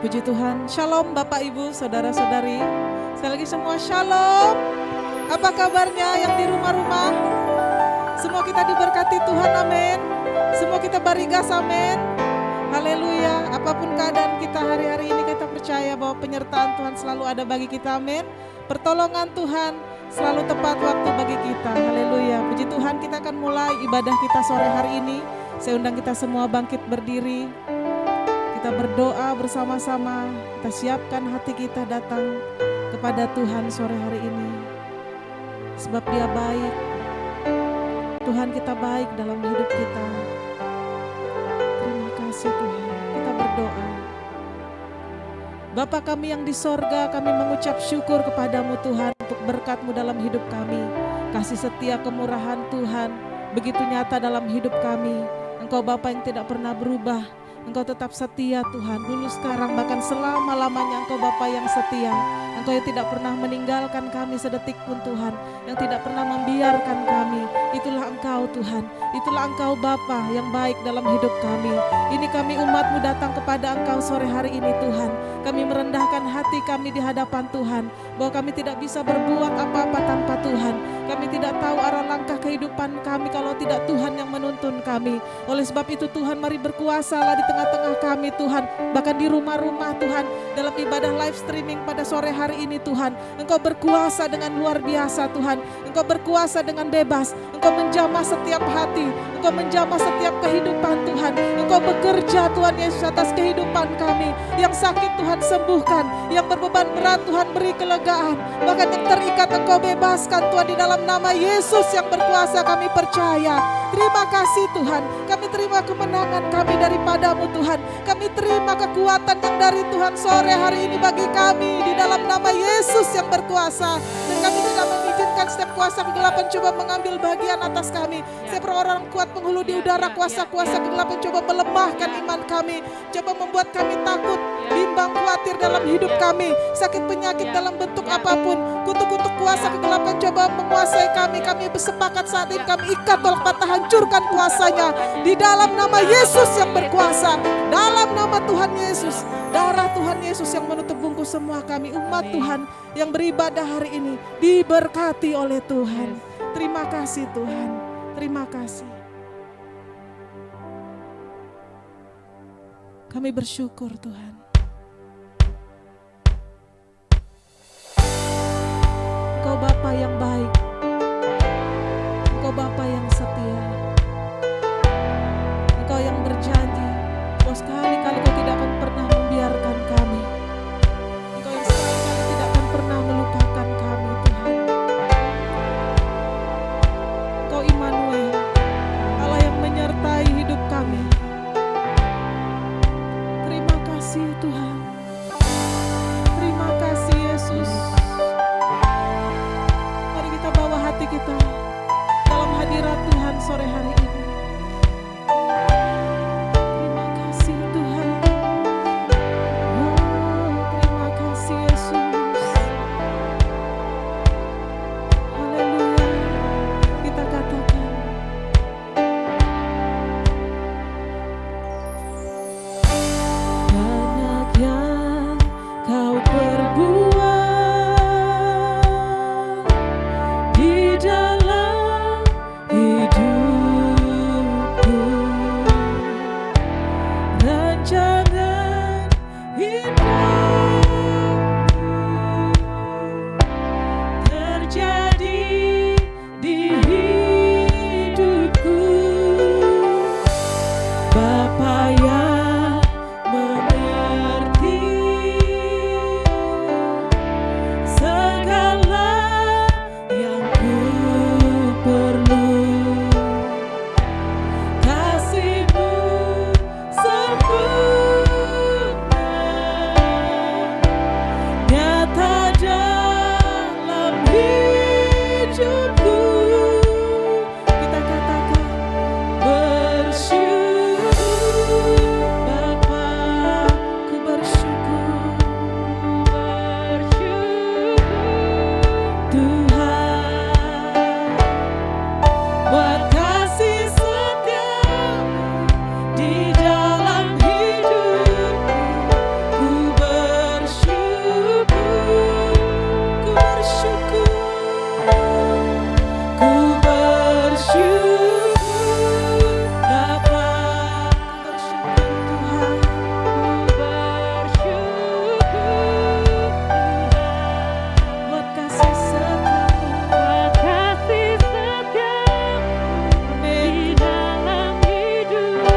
Puji Tuhan. Shalom Bapak Ibu, Saudara-saudari. Sekali lagi semua shalom. Apa kabarnya yang di rumah-rumah? Semua kita diberkati Tuhan, amin. Semua kita berigas, amin. Haleluya. Apapun keadaan kita hari-hari ini, kita percaya bahwa penyertaan Tuhan selalu ada bagi kita, amin. Pertolongan Tuhan selalu tepat waktu bagi kita. Haleluya. Puji Tuhan, kita akan mulai ibadah kita sore hari ini. Saya undang kita semua bangkit berdiri. Kita berdoa bersama-sama, kita siapkan hati kita datang kepada Tuhan sore hari ini. Sebab Dia baik, Tuhan kita baik dalam hidup kita. Terima kasih Tuhan, kita berdoa. Bapa kami yang di sorga, kami mengucap syukur kepadamu Tuhan untuk berkat-Mu dalam hidup kami. Kasih setia kemurahan Tuhan begitu nyata dalam hidup kami. Engkau Bapa yang tidak pernah berubah. Engkau tetap setia Tuhan, dulu sekarang bahkan selama-lamanya Engkau Bapa yang setia. Engkau yang tidak pernah meninggalkan kami sedetik pun Tuhan, yang tidak pernah membiarkan kami. Itulah Engkau Tuhan, itulah Engkau Bapa yang baik dalam hidup kami. Ini kami umat-Mu datang kepada Engkau sore hari ini Tuhan. Kami merendahkan hati kami di hadapan Tuhan, bahwa kami tidak bisa berbuat apa-apa tanpa Tuhan. Kami tidak tahu arah langkah kehidupan kami kalau tidak Tuhan yang menuntun kami. Oleh sebab itu Tuhan, mari berkuasalah di tengah-tengah kami Tuhan, bahkan di rumah-rumah Tuhan, dalam ibadah live streaming pada sore hari ini Tuhan. Engkau berkuasa dengan luar biasa Tuhan, Engkau berkuasa dengan bebas, Engkau menjamah setiap hati, Engkau menjamah setiap kehidupan Tuhan. Engkau bekerja Tuhan Yesus atas kehidupan kami. Yang sakit Tuhan sembuhkan, yang berbeban berat Tuhan beri kelegaan, bahkan yang terikat Engkau bebaskan Tuhan, di dalam nama Yesus yang berkuasa kami percaya. Terima kasih Tuhan, kami terima kemenangan kami daripada-Mu Tuhan. Kami terima kekuatan yang dari Tuhan sore hari ini bagi kami di dalam nama Yesus yang berkuasa. Dan kami tidak mengizinkan setiap kuasa kegelapan coba mengambil bagian atas kami. Setiap orang kuat penghulu di udara, kuasa-kuasa kegelapan coba melemahkan iman kami, coba membuat kami takut, bimbang, khawatir dalam hidup kami. Sakit penyakit dalam bentuk apapun, kutuk-kutuk kuasa kegelapan coba menguasai kami. Kami bersepakat saat ini, kami ikat, tolak patah, hancurkan kuasanya di dalam nama Yesus yang berkuasa. Dalam nama Tuhan Yesus, darah Tuhan Yesus yang menutup bungkus semua kami, umat Tuhan yang beribadah hari ini diberkati oleh Tuhan. Terima kasih Tuhan, terima kasih. Kami bersyukur Tuhan. Engkau Bapa yang baik, Engkau Bapa yang setia, Engkau yang berjanji bahwa sekali-kali Kau tidak akan pernah membiarkan kami. Engkau yang sekali-kali tidak akan pernah melupakan kami Tuhan. Engkau Immanuel, Allah yang menyertai hidup kami. di dalam hidupku. Ku bersyukur, ku bersyukur, ku bersyukur dapat bersyukur Tuhan, ku bersyukur buat kasih setiamu, buat kasih setiamu di dalam hidupku.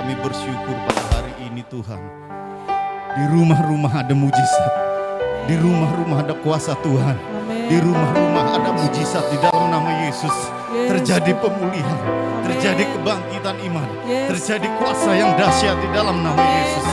kami bersyukur pada hari ini Tuhan. Di rumah-rumah ada mujizat. Di rumah-rumah ada kuasa Tuhan. Di rumah-rumah ada mujizat di dalam nama Yesus. Terjadi pemulihan, terjadi kebangkitan iman, terjadi kuasa yang dahsyat di dalam nama Yesus.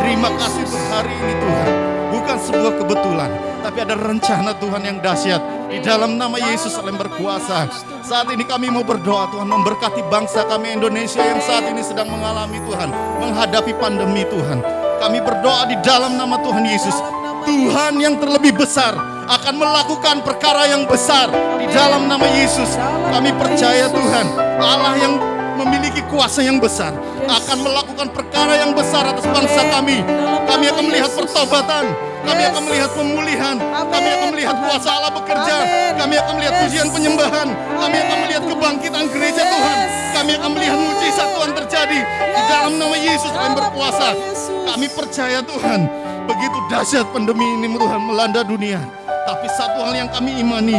Terima kasih untuk hari ini Tuhan. Bukan sebuah kebetulan, tapi ada rencana Tuhan yang dahsyat di dalam nama Yesus yang berkuasa. Saat ini kami mau berdoa Tuhan, memberkati bangsa kami Indonesia yang saat ini sedang mengalami Tuhan, menghadapi pandemi Tuhan. Kami berdoa di dalam nama Tuhan Yesus. Tuhan yang terlebih besar akan melakukan perkara yang besar di dalam nama Yesus. Kami percaya Tuhan, Allah yang memiliki kuasa yang besar akan melakukan perkara yang besar atas bangsa kami. Kami akan melihat pertobatan, kami akan melihat pemulihan, kami akan melihat kuasa Allah bekerja, kami akan melihat pujian penyembahan, kami akan melihat kebangkitan gereja Tuhan, kami akan melihat mujizat Tuhan terjadi di dalam nama Yesus yang berkuasa. Kami percaya Tuhan, begitu dahsyat pandemi ini Tuhan melanda dunia, tapi satu hal yang kami imani,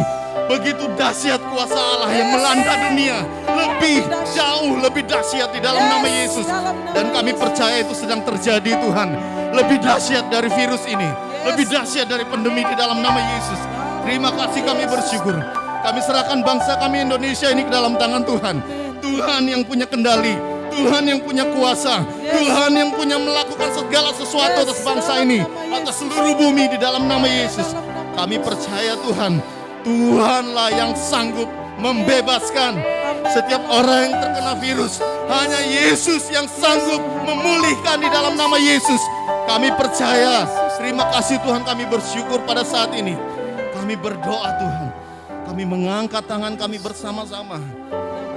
begitu dahsyat kuasa Allah yang melanda dunia, lebih jauh, lebih dahsyat di dalam nama Yesus. Dan kami percaya itu sedang terjadi Tuhan. Lebih dahsyat dari virus ini, lebih dahsyat dari pandemi di dalam nama Yesus. Terima kasih, kami bersyukur. Kami serahkan bangsa kami Indonesia ini ke dalam tangan Tuhan. Tuhan yang punya kendali, Tuhan yang punya kuasa, Tuhan yang punya melakukan segala sesuatu atas bangsa ini, atas seluruh bumi di dalam nama Yesus. Kami percaya Tuhan, Tuhanlah yang sanggup membebaskan setiap orang yang terkena virus. Hanya Yesus yang sanggup memulihkan di dalam nama Yesus. Kami percaya. Terima kasih Tuhan, kami bersyukur pada saat ini. Kami berdoa Tuhan, kami mengangkat tangan kami bersama-sama.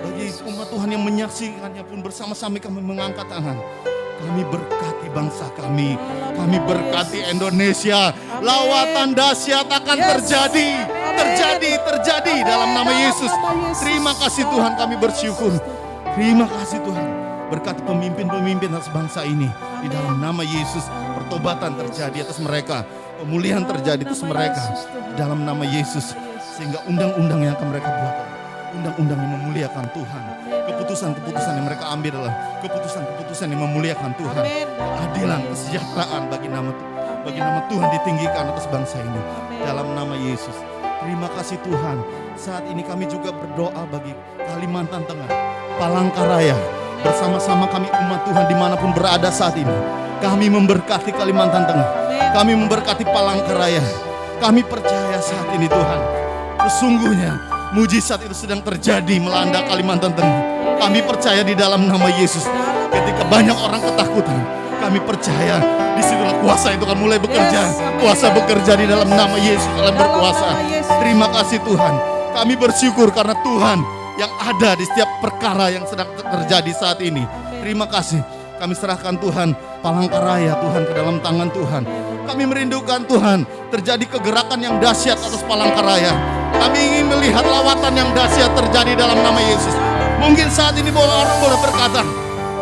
Bagi umat Tuhan yang menyaksikannya pun bersama-sama kami mengangkat tangan. Kami berkati bangsa kami berkati Indonesia. Lawatan dahsyat akan terjadi dalam nama Yesus. Terima kasih Tuhan, kami bersyukur. Terima kasih Tuhan, berkati pemimpin-pemimpin atas bangsa ini di dalam nama Yesus. Pertobatan terjadi atas mereka, pemulihan terjadi atas mereka di dalam nama Yesus. Sehingga undang-undang yang akan mereka buat, undang-undang yang memuliakan Tuhan, keputusan-keputusan yang mereka ambil adalah keputusan-keputusan yang memuliakan Tuhan. Keadilan, kesejahteraan bagi nama Tuhan ditinggikan atas bangsa ini dalam nama Yesus. Terima kasih Tuhan. Saat ini kami juga berdoa bagi Kalimantan Tengah, Palangkaraya. Bersama-sama kami umat Tuhan dimanapun berada saat ini, kami memberkati Kalimantan Tengah, kami memberkati Palangkaraya. Kami percaya saat ini Tuhan, sesungguhnya mujizat itu sedang terjadi melanda Kalimantan Tengah. Kami percaya di dalam nama Yesus. Ketika banyak orang ketakutan, kami percaya disitulah kuasa itu akan mulai bekerja. Kuasa bekerja di dalam nama Yesus dalam berkuasa. Terima kasih Tuhan. Kami bersyukur karena Tuhan yang ada di setiap perkara yang sedang terjadi saat ini. Terima kasih. Kami serahkan Tuhan Palangkaraya Tuhan ke dalam tangan Tuhan. Kami merindukan Tuhan terjadi kegerakan yang dahsyat atas Palangkaraya. Kami ingin melihat lawatan yang dahsyat terjadi dalam nama Yesus. Mungkin saat ini orang boleh berkata,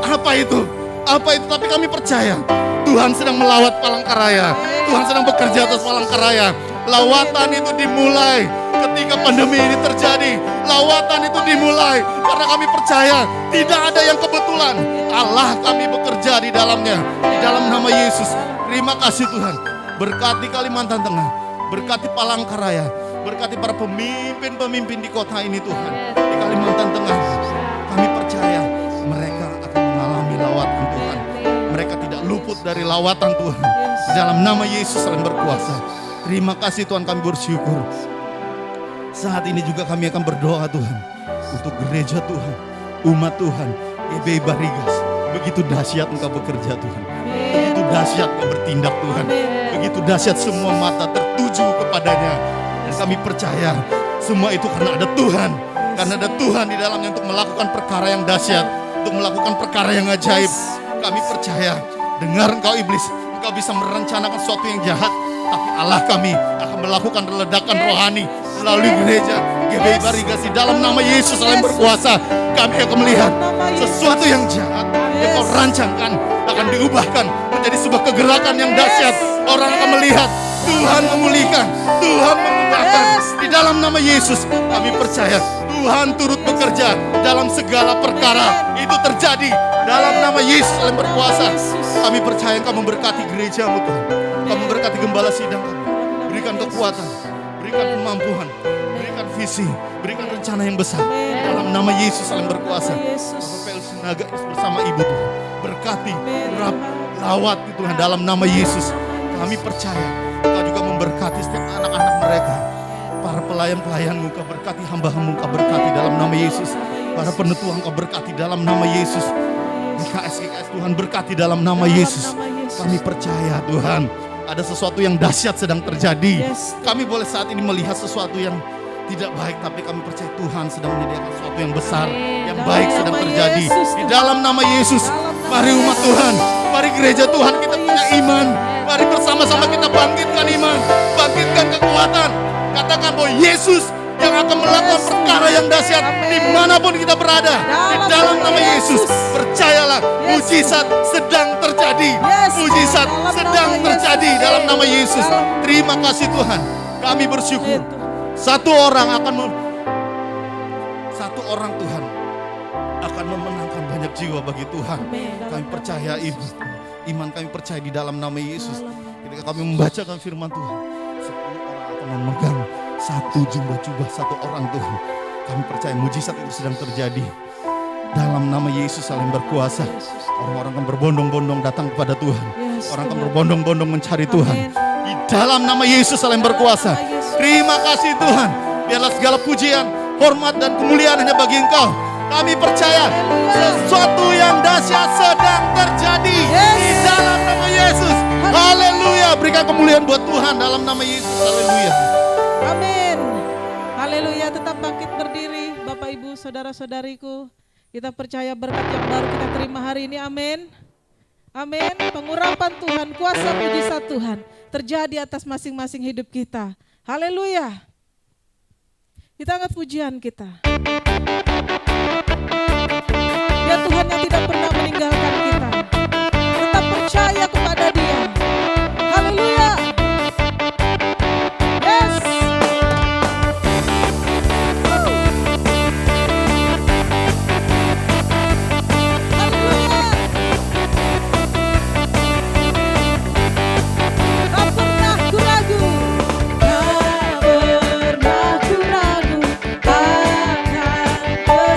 apa itu? Apa itu? Tapi kami percaya Tuhan sedang melawat Palangkaraya. Tuhan sedang bekerja atas Palangkaraya. Lawatan itu dimulai ketika pandemi ini terjadi. Lawatan itu dimulai karena kami percaya tidak ada yang kebetulan. Allah kami bekerja di dalamnya, di dalam nama Yesus. Terima kasih Tuhan. Berkati Kalimantan Tengah, berkati Palangkaraya, berkati para pemimpin-pemimpin di kota ini Tuhan, di Kalimantan Tengah. Kami percaya mereka akan mengalami lawatan Tuhan. Mereka tidak luput dari lawatan Tuhan. Di dalam nama Yesus yang berkuasa. Terima kasih Tuhan, kami bersyukur. Saat ini juga kami akan berdoa Tuhan untuk gereja Tuhan, umat Tuhan, GBI Barigas. Begitu dahsyat Engkau bekerja Tuhan. Begitu dahsyat Engkau bertindak Tuhan. Begitu dahsyat semua mata tertuju kepadanya. Dan kami percaya semua itu karena ada Tuhan. Karena ada Tuhan di dalamnya untuk melakukan perkara yang dahsyat, untuk melakukan perkara yang ajaib. Kami percaya, dengar Engkau iblis, Engkau bisa merencanakan sesuatu yang jahat, tapi Allah kami akan melakukan ledakan rohani melalui gereja GBI Barigas di dalam nama Yesus yang berkuasa. Kami akan melihat sesuatu yang jahat yang Kau rancangkan akan diubahkan menjadi sebuah kegerakan yang dahsyat. Orang akan melihat Tuhan memulihkan, Tuhan mengubahkan di dalam nama Yesus. Kami percaya Tuhan turut bekerja bekerja dalam segala perkara. Itu terjadi dalam nama Yesus yang berkuasa. Kami percaya Engkau memberkati gereja-Mu Tuhan. Engkau memberkati gembala sidang kami. Berikan kekuatan, berikan kemampuan, berikan visi, berikan rencana yang besar. Dalam nama Yesus yang berkuasa. Bapak Sinaga bersama Ibu Tuhan. Berkati, rawat Tuhan dalam nama Yesus. Kami percaya Engkau juga memberkati setiap anak-anak mereka. Para pelayan-pelayan-Mu Engkau berkati, hamba-Mu Engkau berkati dalam nama Yesus. Para penetua Engkau berkati dalam nama Yesus. GKS Tuhan berkati dalam nama Yesus. Kami percaya Tuhan ada sesuatu yang dahsyat sedang terjadi. Kami boleh saat ini melihat sesuatu yang tidak baik, tapi kami percaya Tuhan sedang menyediakan sesuatu yang besar, yang baik sedang terjadi. Di dalam nama Yesus, mari umat Tuhan, mari gereja Tuhan, kita punya iman. Mari bersama-sama kita bangkitkan iman, bangkitkan kekuatan. Katakan bahwa Yesus yang akan melakukan perkara yang dahsyat dimanapun kita berada. Di dalam nama Yesus, percayalah, mujizat sedang terjadi. Mujizat sedang terjadi dalam nama Yesus. Terima kasih Tuhan, kami bersyukur. Satu orang Tuhan akan memenangkan banyak jiwa bagi Tuhan. Kami percaya Ibu, iman kami percaya di dalam nama Yesus. Ketika kami membacakan firman Tuhan, 10 orang akan memegang satu jubah satu orang Tuhan. Kami percaya mujizat itu sedang terjadi. Dalam nama Yesus yang berkuasa, orang-orang akan berbondong-bondong datang kepada Tuhan. Orang akan berbondong-bondong mencari Tuhan. Di dalam nama Yesus yang berkuasa. Terima kasih Tuhan. Biarlah segala pujian, hormat dan kemuliaan hanya bagi Engkau. Kami percaya sesuatu yang dahsyat sedang terjadi di dalam nama Yesus. Haleluya. Berikan kemuliaan buat Tuhan dalam nama Yesus. Haleluya. Amin. Haleluya. Tetap bangkit berdiri Bapak Ibu saudara-saudariku. Kita percaya berkat yang baru kita terima hari ini. Amin. Amin. Pengurapan Tuhan, kuasa mujizat Tuhan terjadi atas masing-masing hidup kita. Haleluya. Kita angkat pujian kita. Ya Tuhan yang tidak pernah meninggalkan kita. Tetap percaya kepada Dia. Haleluya. Yes. Tak pernah ku ragu akan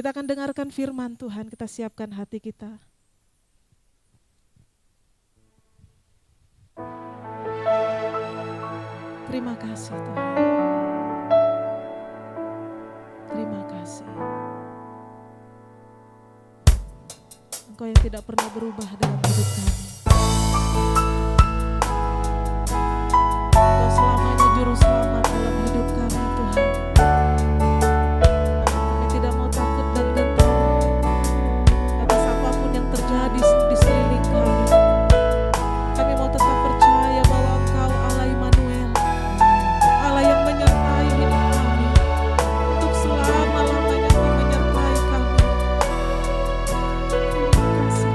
Kita akan dengarkan firman Tuhan, kita siapkan hati kita. Terima kasih Tuhan. Terima kasih. Engkau yang tidak pernah berubah dalam hidup kami. Engkau selamanya juru selamat dalam hidup kami Tuhan. Kami tidak mau takut dan gentar atas apapun yang terjadi di sekeliling kami. Kami mau tetap percaya bahwa Engkau Allah Immanuel, Allah yang menyertai hidup kami. Untuk selama-lamanya Engkau menyertai kami. Terima kasih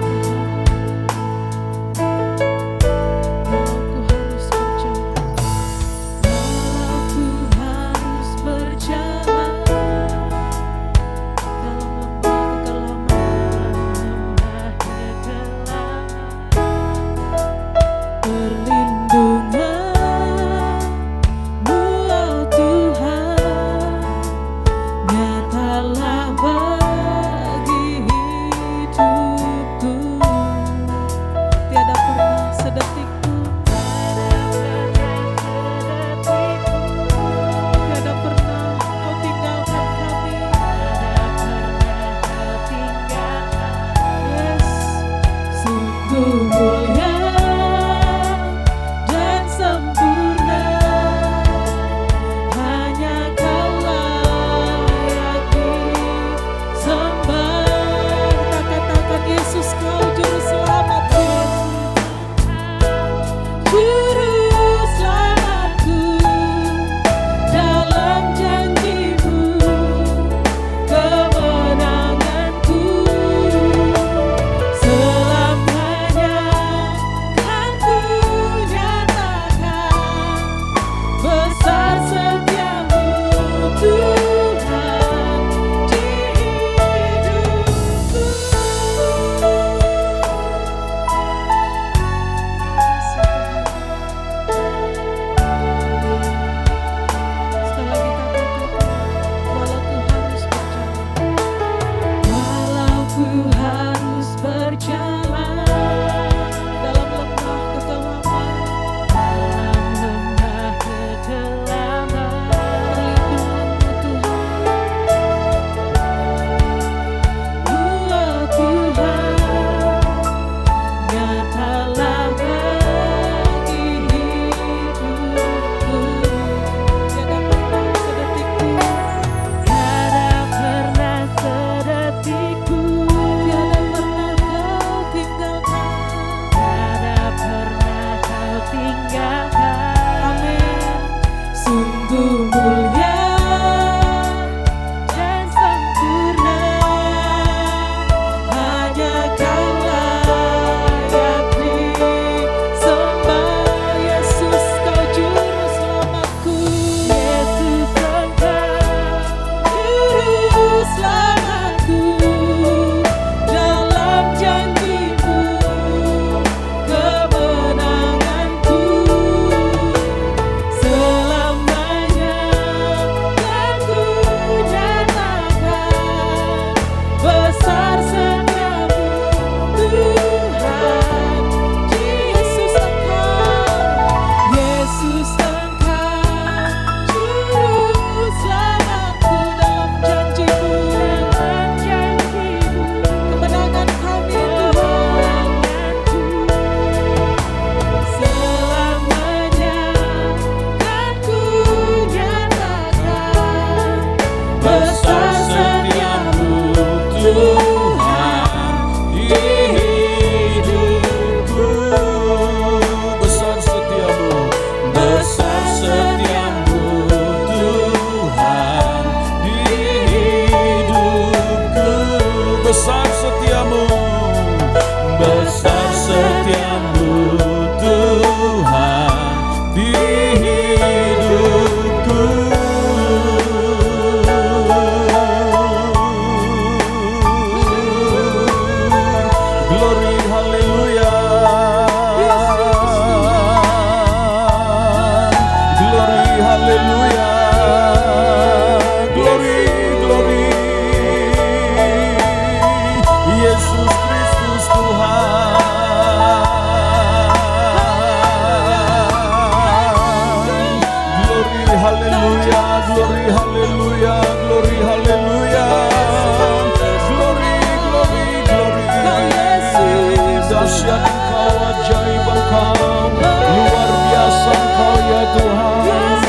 Engkau ajaib, Engkau luar biasa, Engkau ya Tuhan.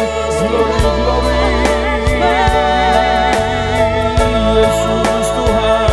Glory, glory, Yesus Tuhan.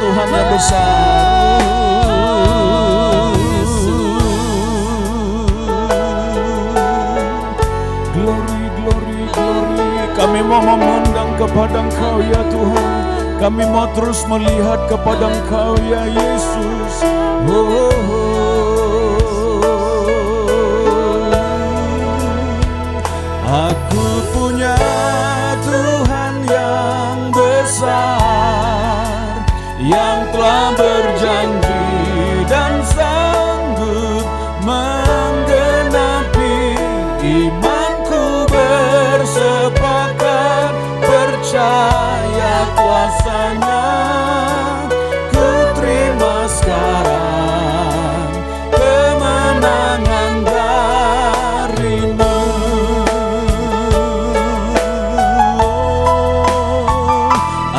Tuhan yang besar. Glory, glory, glory. Kami mau memandang kepada Engkau ya Tuhan. Kami mau terus melihat kepada Engkau ya Yesus. Aku punya Tuhan yang besar, yang telah berjanji dan sanggup menggenapi. Imanku bersepakat percaya kuasa-Nya. Ku terima sekarang kemenangan darimu.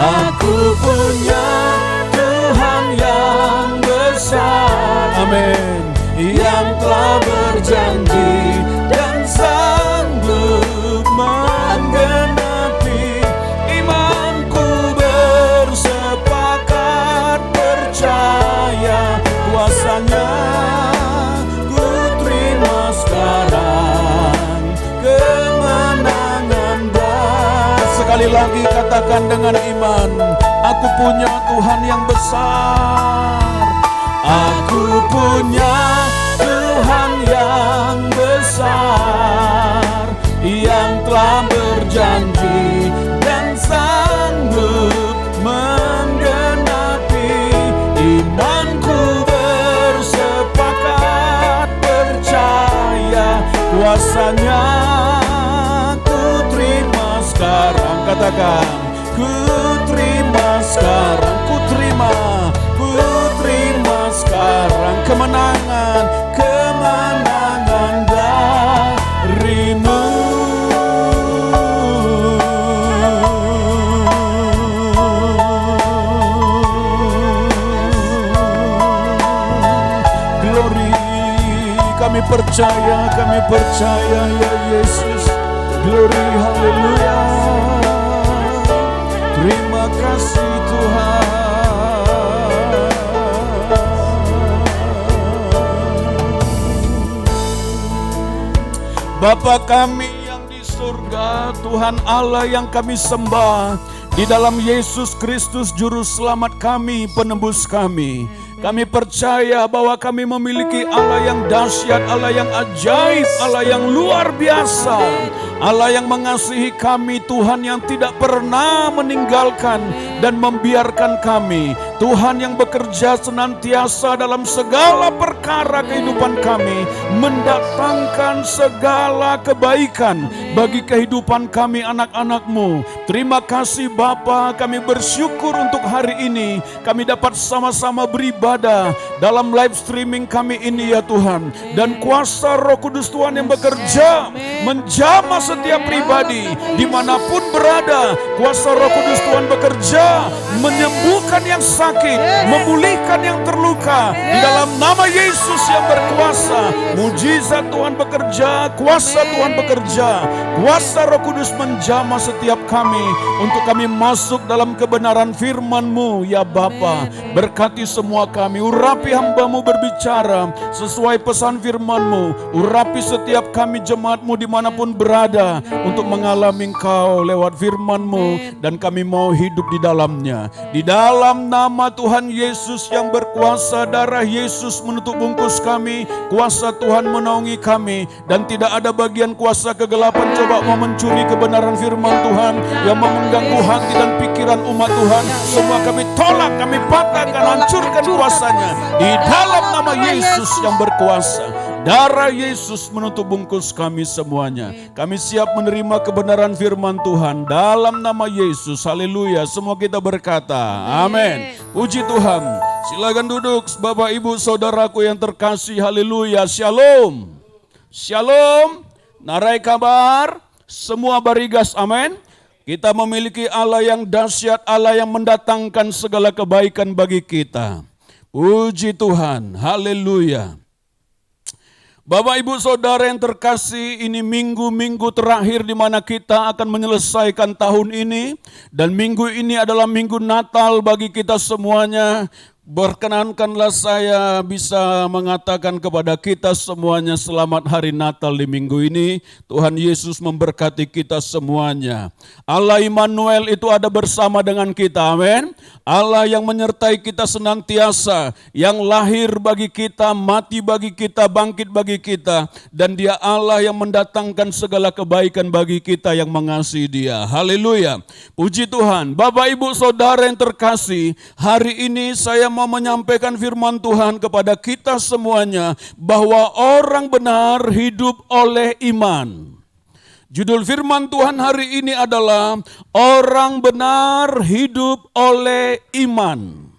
Aku punya amin, yang telah berjanji dan sanggup menggenapi. Imanku bersepakat percaya kuasa-Nya. Ku terima sekarang kemenangan sekali lagi katakan dengan iman, aku punya Tuhan yang besar. Aku punya Tuhan yang besar, yang telah berjanji dan sanggup menggenapi. Imanku bersepakat percaya kuasa-Nya. Ku terima sekarang, katakan, ku terima sekarang, ku terima sekarang kemenangan, kemenangan darimu. Glory, kami percaya ya Yesus. Glory, haleluya. Terima kasih Tuhan. Bapa kami yang di surga, Tuhan Allah yang kami sembah, di dalam Yesus Kristus Juru Selamat kami, penebus kami. Kami percaya bahwa kami memiliki Allah yang dahsyat, Allah yang ajaib, Allah yang luar biasa, Allah yang mengasihi kami, Tuhan yang tidak pernah meninggalkan dan membiarkan kami, Tuhan yang bekerja senantiasa dalam segala perkara kehidupan kami, mendatangkan segala kebaikan bagi kehidupan kami anak-anak-Mu. Terima kasih Bapa, kami bersyukur untuk hari ini kami dapat sama-sama beribadah dalam live streaming kami ini ya Tuhan. Dan kuasa Roh Kudus Tuhan yang bekerja menjamah setiap pribadi dimanapun berada. Kuasa Roh Kudus Tuhan bekerja menyembuhkan yang sakit, memulihkan yang terluka di dalam nama Yesus yang berkuasa. Mujizat Tuhan bekerja, kuasa Tuhan bekerja, kuasa Roh Kudus menjamah setiap kami untuk kami masuk dalam kebenaran firman-Mu ya Bapa. Berkati semua kami, urapi hamba-Mu berbicara sesuai pesan firman-Mu, urapi setiap kami jemaat-Mu dimanapun berada untuk mengalami Engkau lewat firman-Mu, dan kami mau hidup di dalamnya. Di dalam nama Tuhan Yesus yang berkuasa, darah Yesus menutup bungkus kami, kuasa Tuhan menaungi kami, dan tidak ada bagian kuasa kegelapan coba mau mencuri kebenaran firman Tuhan yang mau mengganggu hati dan pikiran umat Tuhan. Semua kami tolak, kami patahkan, hancurkan kuasanya di dalam nama Yesus yang berkuasa. Darah Yesus menutup bungkus kami semuanya. Kami siap menerima kebenaran firman Tuhan dalam nama Yesus. Haleluya. Semua kita berkata, amin. Puji Tuhan. Silakan duduk Bapak Ibu Saudaraku yang terkasih. Haleluya. Shalom. Shalom. Narai kabar. Semua barigas. Amin. Kita memiliki Allah yang dahsyat, Allah yang mendatangkan segala kebaikan bagi kita. Puji Tuhan. Haleluya. Bapak Ibu Saudara yang terkasih, ini minggu-minggu terakhir di mana kita akan menyelesaikan tahun ini. Dan minggu ini adalah minggu Natal bagi kita semuanya. Berkenankanlah saya bisa mengatakan kepada kita semuanya selamat hari Natal di minggu ini. Tuhan Yesus memberkati kita semuanya. Allah Immanuel itu ada bersama dengan kita, amin. Allah yang menyertai kita senantiasa, yang lahir bagi kita, mati bagi kita, bangkit bagi kita. Dan dia Allah yang mendatangkan segala kebaikan bagi kita yang mengasihi dia. Haleluya. Puji Tuhan. Bapak Ibu Saudara yang terkasih, hari ini saya mau menyampaikan firman Tuhan kepada kita semuanya bahwa orang benar hidup oleh iman. Judul firman Tuhan hari ini adalah orang benar hidup oleh iman.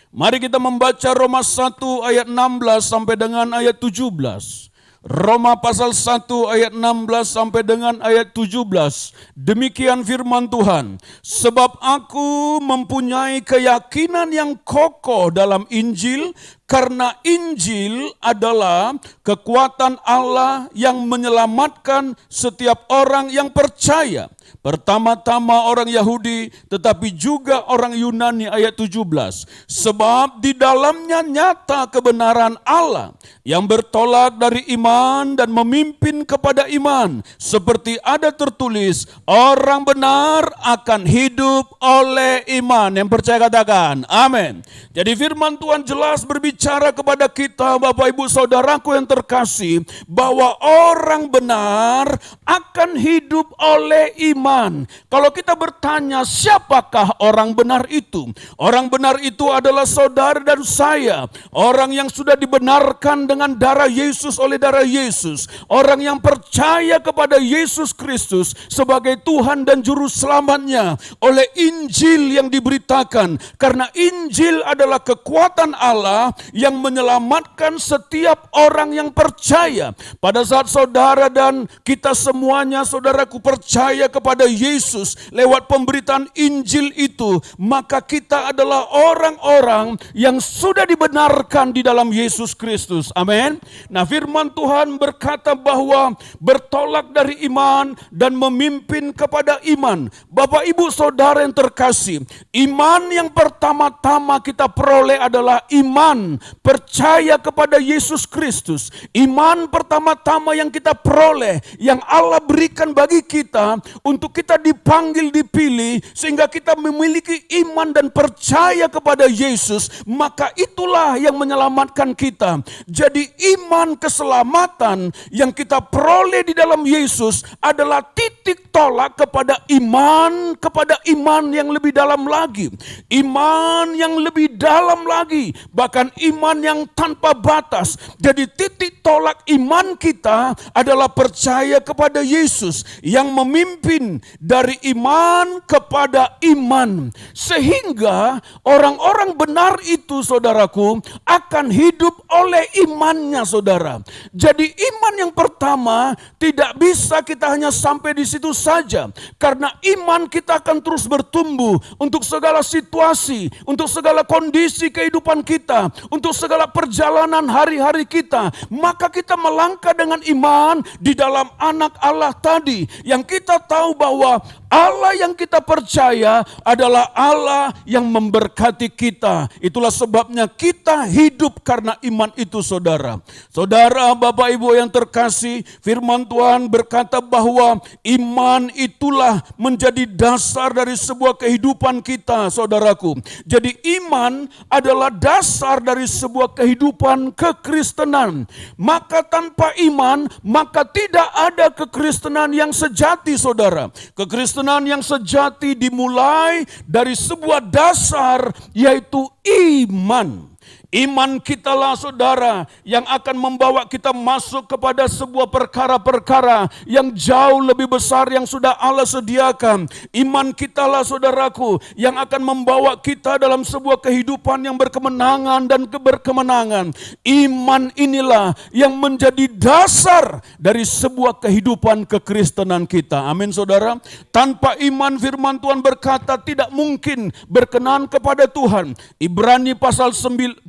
Mari kita membaca Roma 1 ayat 16 sampai dengan ayat 17. Roma pasal 1 ayat 16 sampai dengan ayat 17. Demikian firman Tuhan. Sebab aku mempunyai keyakinan yang kokoh dalam Injil, karena Injil adalah kekuatan Allah yang menyelamatkan setiap orang yang percaya. Pertama-tama orang Yahudi, tetapi juga orang Yunani, ayat 17. Sebab di dalamnya nyata kebenaran Allah yang bertolak dari iman dan memimpin kepada iman. Seperti ada tertulis, orang benar akan hidup oleh iman. Yang percaya katakan, amin. Jadi firman Tuhan jelas berbicara kepada kita, Bapak Ibu Saudaraku yang terkasih, bahwa orang benar akan hidup oleh iman. Kalau kita bertanya siapakah orang benar itu? Orang benar itu adalah saudara dan saya. Orang yang sudah dibenarkan dengan darah Yesus oleh darah Yesus. Orang yang percaya kepada Yesus Kristus sebagai Tuhan dan Juru Selamatnya oleh Injil yang diberitakan. Karena Injil adalah kekuatan Allah yang menyelamatkan setiap orang yang percaya. Pada saat saudara dan kita semuanya, saudaraku, percaya kepada Yesus lewat pemberitaan Injil itu, maka kita adalah orang-orang yang sudah dibenarkan di dalam Yesus Kristus. Amin. Nah, firman Tuhan berkata bahwa bertolak dari iman dan memimpin kepada iman. Bapak Ibu Saudara yang terkasih, iman yang pertama-tama kita peroleh adalah iman percaya kepada Yesus Kristus. Iman pertama-tama yang kita peroleh, yang Allah berikan bagi kita untuk kita dipanggil, dipilih, sehingga kita memiliki iman dan percaya kepada Yesus, maka itulah yang menyelamatkan kita. Jadi iman keselamatan yang kita peroleh di dalam Yesus adalah titik tolak kepada iman yang lebih dalam lagi. Iman yang lebih dalam lagi, bahkan iman yang tanpa batas. Jadi titik tolak iman kita adalah percaya kepada Yesus yang memimpin dari iman kepada iman. Sehingga orang-orang benar itu, saudaraku, akan hidup oleh imannya, saudara. Jadi iman yang pertama tidak bisa kita hanya sampai di situ saja. Karena iman kita akan terus bertumbuh untuk segala situasi, untuk segala kondisi kehidupan kita, untuk segala perjalanan hari-hari kita. Maka kita melangkah dengan iman di dalam anak Allah tadi, yang kita tahu bahwa Allah yang kita percaya adalah Allah yang memberkati kita. Itulah sebabnya kita hidup karena iman itu, saudara. Saudara, Bapak Ibu yang terkasih, firman Tuhan berkata bahwa iman itulah menjadi dasar dari sebuah kehidupan kita, saudaraku. Jadi iman adalah dasar dari sebuah kehidupan kekristenan. Maka tanpa iman, maka tidak ada kekristenan yang sejati, saudara. Kekristenan yang sejati dimulai dari sebuah dasar, yaitu iman. Iman kitalah saudara yang akan membawa kita masuk kepada sebuah perkara-perkara yang jauh lebih besar yang sudah Allah sediakan. Iman kitalah saudaraku yang akan membawa kita dalam sebuah kehidupan yang berkemenangan dan keberkemenangan. Iman inilah yang menjadi dasar dari sebuah kehidupan kekristenan kita. Amin saudara. Tanpa iman firman Tuhan berkata tidak mungkin berkenan kepada Tuhan. Ibrani pasal 11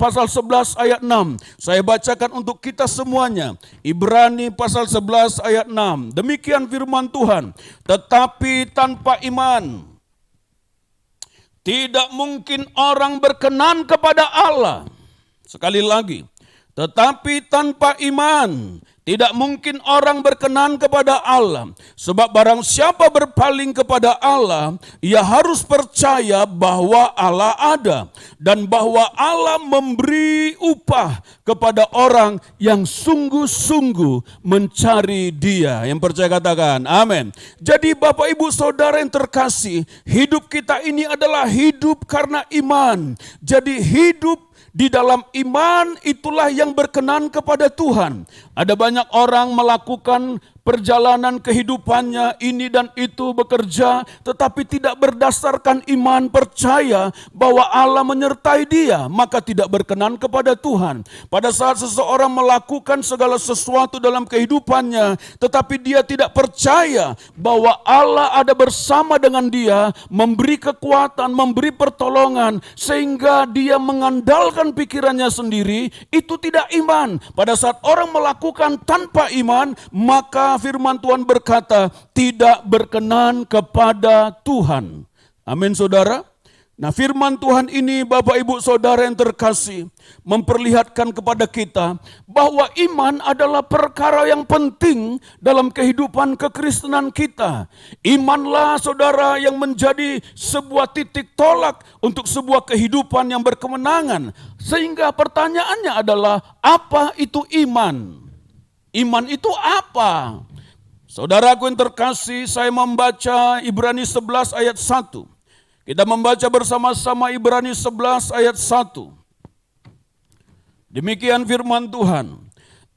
ayat 6. Saya bacakan untuk kita semuanya. Ibrani pasal 11 ayat 6. Demikian firman Tuhan. Tetapi tanpa iman tidak mungkin orang berkenan kepada Allah. Sekali lagi. Tetapi tanpa iman tidak mungkin orang berkenan kepada Allah. Sebab barang siapa berpaling kepada Allah, ia harus percaya bahwa Allah ada. Dan bahwa Allah memberi upah kepada orang yang sungguh-sungguh mencari Dia. Yang percaya katakan, amin. Jadi Bapak Ibu Saudara yang terkasih, hidup kita ini adalah hidup karena iman. Jadi hidup di dalam iman itulah yang berkenan kepada Tuhan. Ada banyak orang melakukan perjalanan kehidupannya ini dan itu bekerja, tetapi tidak berdasarkan iman percaya bahwa Allah menyertai dia, maka tidak berkenan kepada Tuhan. Pada saat seseorang melakukan segala sesuatu dalam kehidupannya, tetapi dia tidak percaya bahwa Allah ada bersama dengan dia, memberi kekuatan, memberi pertolongan, sehingga dia mengandalkan pikirannya sendiri, itu tidak iman. Pada saat orang melakukan tanpa iman, maka firman Tuhan berkata tidak berkenan kepada Tuhan. Amin saudara. Nah firman Tuhan ini Bapak Ibu Saudara yang terkasih memperlihatkan kepada kita bahwa iman adalah perkara yang penting dalam kehidupan kekristenan kita. Imanlah saudara yang menjadi sebuah titik tolak untuk sebuah kehidupan yang berkemenangan. Sehingga pertanyaannya adalah apa itu iman? Iman itu apa? Saudaraku yang terkasih, saya membaca Ibrani 11 ayat 1. Kita membaca bersama-sama Ibrani 11 ayat 1. Demikian firman Tuhan.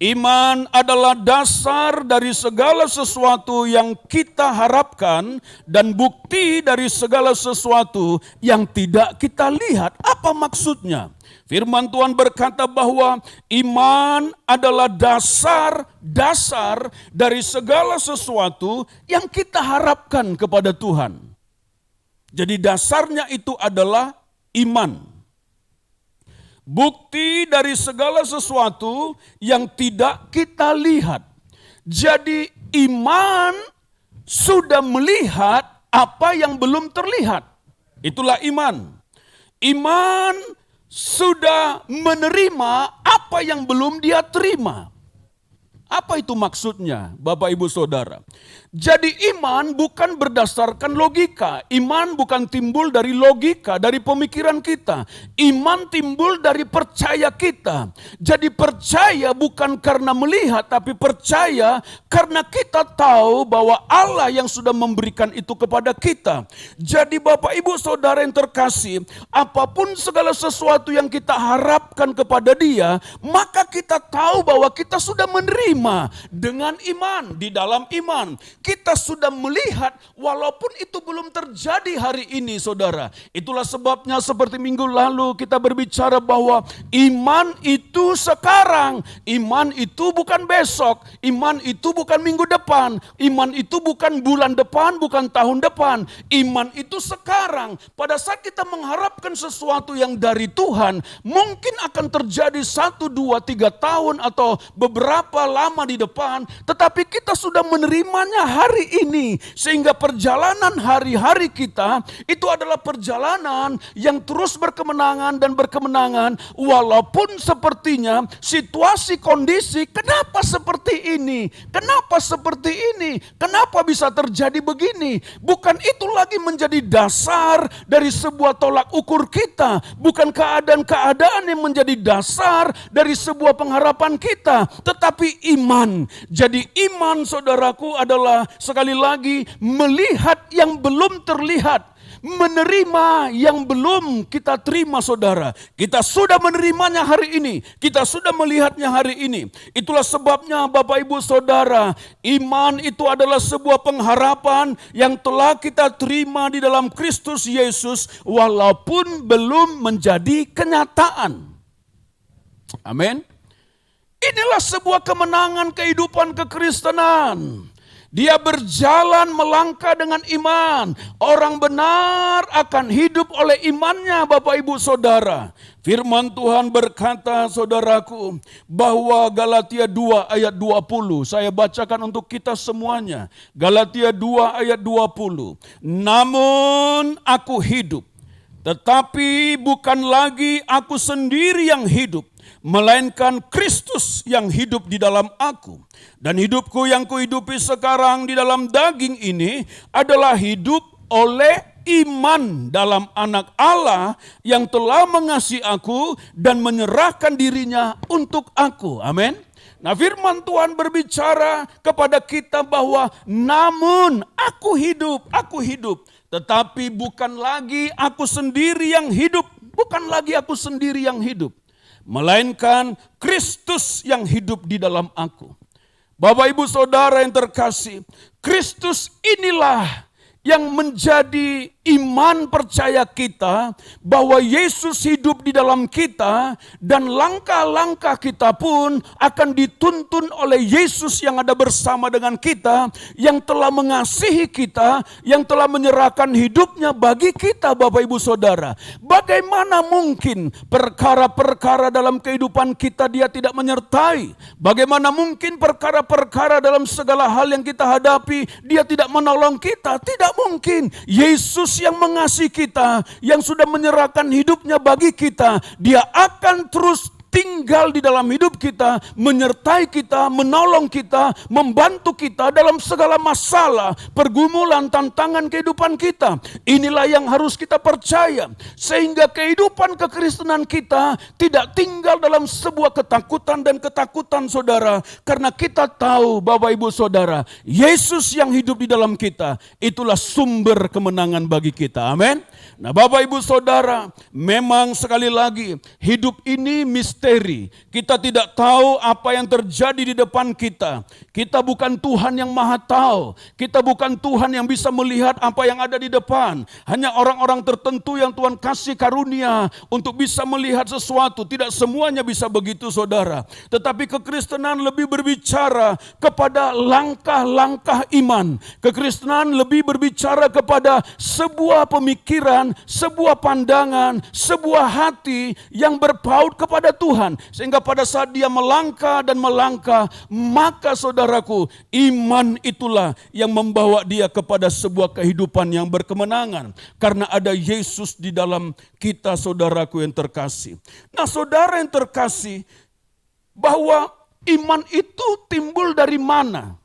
Iman adalah dasar dari segala sesuatu yang kita harapkan dan bukti dari segala sesuatu yang tidak kita lihat. Apa maksudnya? Firman Tuhan berkata bahwa iman adalah dasar dari segala sesuatu yang kita harapkan kepada Tuhan. Jadi dasarnya itu adalah iman. Bukti dari segala sesuatu yang tidak kita lihat. Jadi iman sudah melihat apa yang belum terlihat. Itulah iman. Iman sudah menerima apa yang belum dia terima. Apa itu maksudnya Bapak Ibu Saudara? Jadi iman bukan berdasarkan logika. Iman bukan timbul dari logika, dari pemikiran kita. Iman timbul dari percaya kita. Jadi percaya bukan karena melihat, tapi percaya karena kita tahu bahwa Allah yang sudah memberikan itu kepada kita. Jadi Bapak Ibu Saudara yang terkasih, apapun segala sesuatu yang kita harapkan kepada Dia, maka kita tahu bahwa kita sudah menerima dengan iman. Di dalam iman kita sudah melihat walaupun itu belum terjadi hari ini saudara. Itulah sebabnya seperti minggu lalu kita berbicara bahwa iman itu sekarang. Iman itu bukan besok. Iman itu bukan minggu depan. Iman itu bukan bulan depan, bukan tahun depan. Iman itu sekarang. Pada saat kita mengharapkan sesuatu yang dari Tuhan, mungkin akan terjadi 1, 2, 3 tahun atau beberapa lama di depan, tetapi kita sudah menerimanya hari ini, sehingga perjalanan hari-hari kita itu adalah perjalanan yang terus berkemenangan dan berkemenangan, walaupun sepertinya situasi kondisi kenapa seperti ini, kenapa seperti ini, kenapa bisa terjadi begini. Bukan itu lagi menjadi dasar dari sebuah tolak ukur kita, bukan keadaan-keadaan yang menjadi dasar dari sebuah pengharapan kita, tetapi iman. Jadi iman saudaraku adalah sekali lagi melihat yang belum terlihat. menerima yang belum kita terima saudara. Kita sudah menerimanya hari ini, kita sudah melihatnya hari ini. Itulah sebabnya Bapak Ibu Saudara, iman itu adalah sebuah pengharapan yang telah kita terima di dalam Kristus Yesus walaupun belum menjadi kenyataan. Amin. Inilah sebuah kemenangan kehidupan kekristenan. Dia berjalan melangkah dengan iman. Orang benar akan hidup oleh imannya Bapak Ibu Saudara. Firman Tuhan berkata saudaraku bahwa Galatia 2 ayat 20. Saya bacakan untuk kita semuanya. Galatia 2 ayat 20. Namun aku hidup, tetapi bukan lagi aku sendiri yang hidup, melainkan Kristus yang hidup di dalam aku. Dan hidupku yang kuhidupi sekarang di dalam daging ini adalah hidup oleh iman dalam Anak Allah yang telah mengasihi aku dan menyerahkan dirinya untuk aku. Amin. Nah, firman Tuhan berbicara kepada kita bahwa namun aku hidup, tetapi bukan lagi aku sendiri yang hidup, bukan lagi aku sendiri yang hidup, melainkan Kristus yang hidup di dalam aku. Bapak Ibu Saudara yang terkasih, Kristus inilah yang menjadi iman percaya kita bahwa Yesus hidup di dalam kita dan langkah-langkah kita pun akan dituntun oleh Yesus yang ada bersama dengan kita, yang telah mengasihi kita, yang telah menyerahkan hidupnya bagi kita Bapak Ibu Saudara. Bagaimana mungkin perkara-perkara dalam kehidupan kita dia tidak menyertai? Bagaimana mungkin perkara-perkara dalam segala hal yang kita hadapi dia tidak menolong kita? Tidak mungkin. Yesus yang mengasihi kita, yang sudah menyerahkan hidupnya bagi kita, dia akan terus tinggal di dalam hidup kita, menyertai kita, menolong kita, membantu kita dalam segala masalah, pergumulan, tantangan kehidupan kita. Inilah yang harus kita percaya, sehingga kehidupan kekristenan kita tidak tinggal dalam sebuah ketakutan dan ketakutan saudara, karena kita tahu Bapak Ibu Saudara, Yesus yang hidup di dalam kita, itulah sumber kemenangan bagi kita. Amin. Nah Bapak Ibu Saudara, memang sekali lagi hidup ini misteri. Kita tidak tahu apa yang terjadi di depan kita. Kita bukan Tuhan yang maha tahu. Kita bukan Tuhan yang bisa melihat apa yang ada di depan. Hanya orang-orang tertentu yang Tuhan kasih karunia untuk bisa melihat sesuatu. Tidak semuanya bisa begitu saudara. Tetapi kekristenan lebih berbicara kepada langkah-langkah iman. Kekristenan lebih berbicara kepada sebuah pemikiran, sebuah pandangan, sebuah hati yang berpaut kepada Tuhan. Sehingga pada saat dia melangkah dan melangkah, maka saudaraku, iman itulah yang membawa dia kepada sebuah kehidupan yang berkemenangan. Karena ada Yesus di dalam kita saudaraku yang terkasih. Nah saudara yang terkasih, bahwa iman itu timbul dari mana?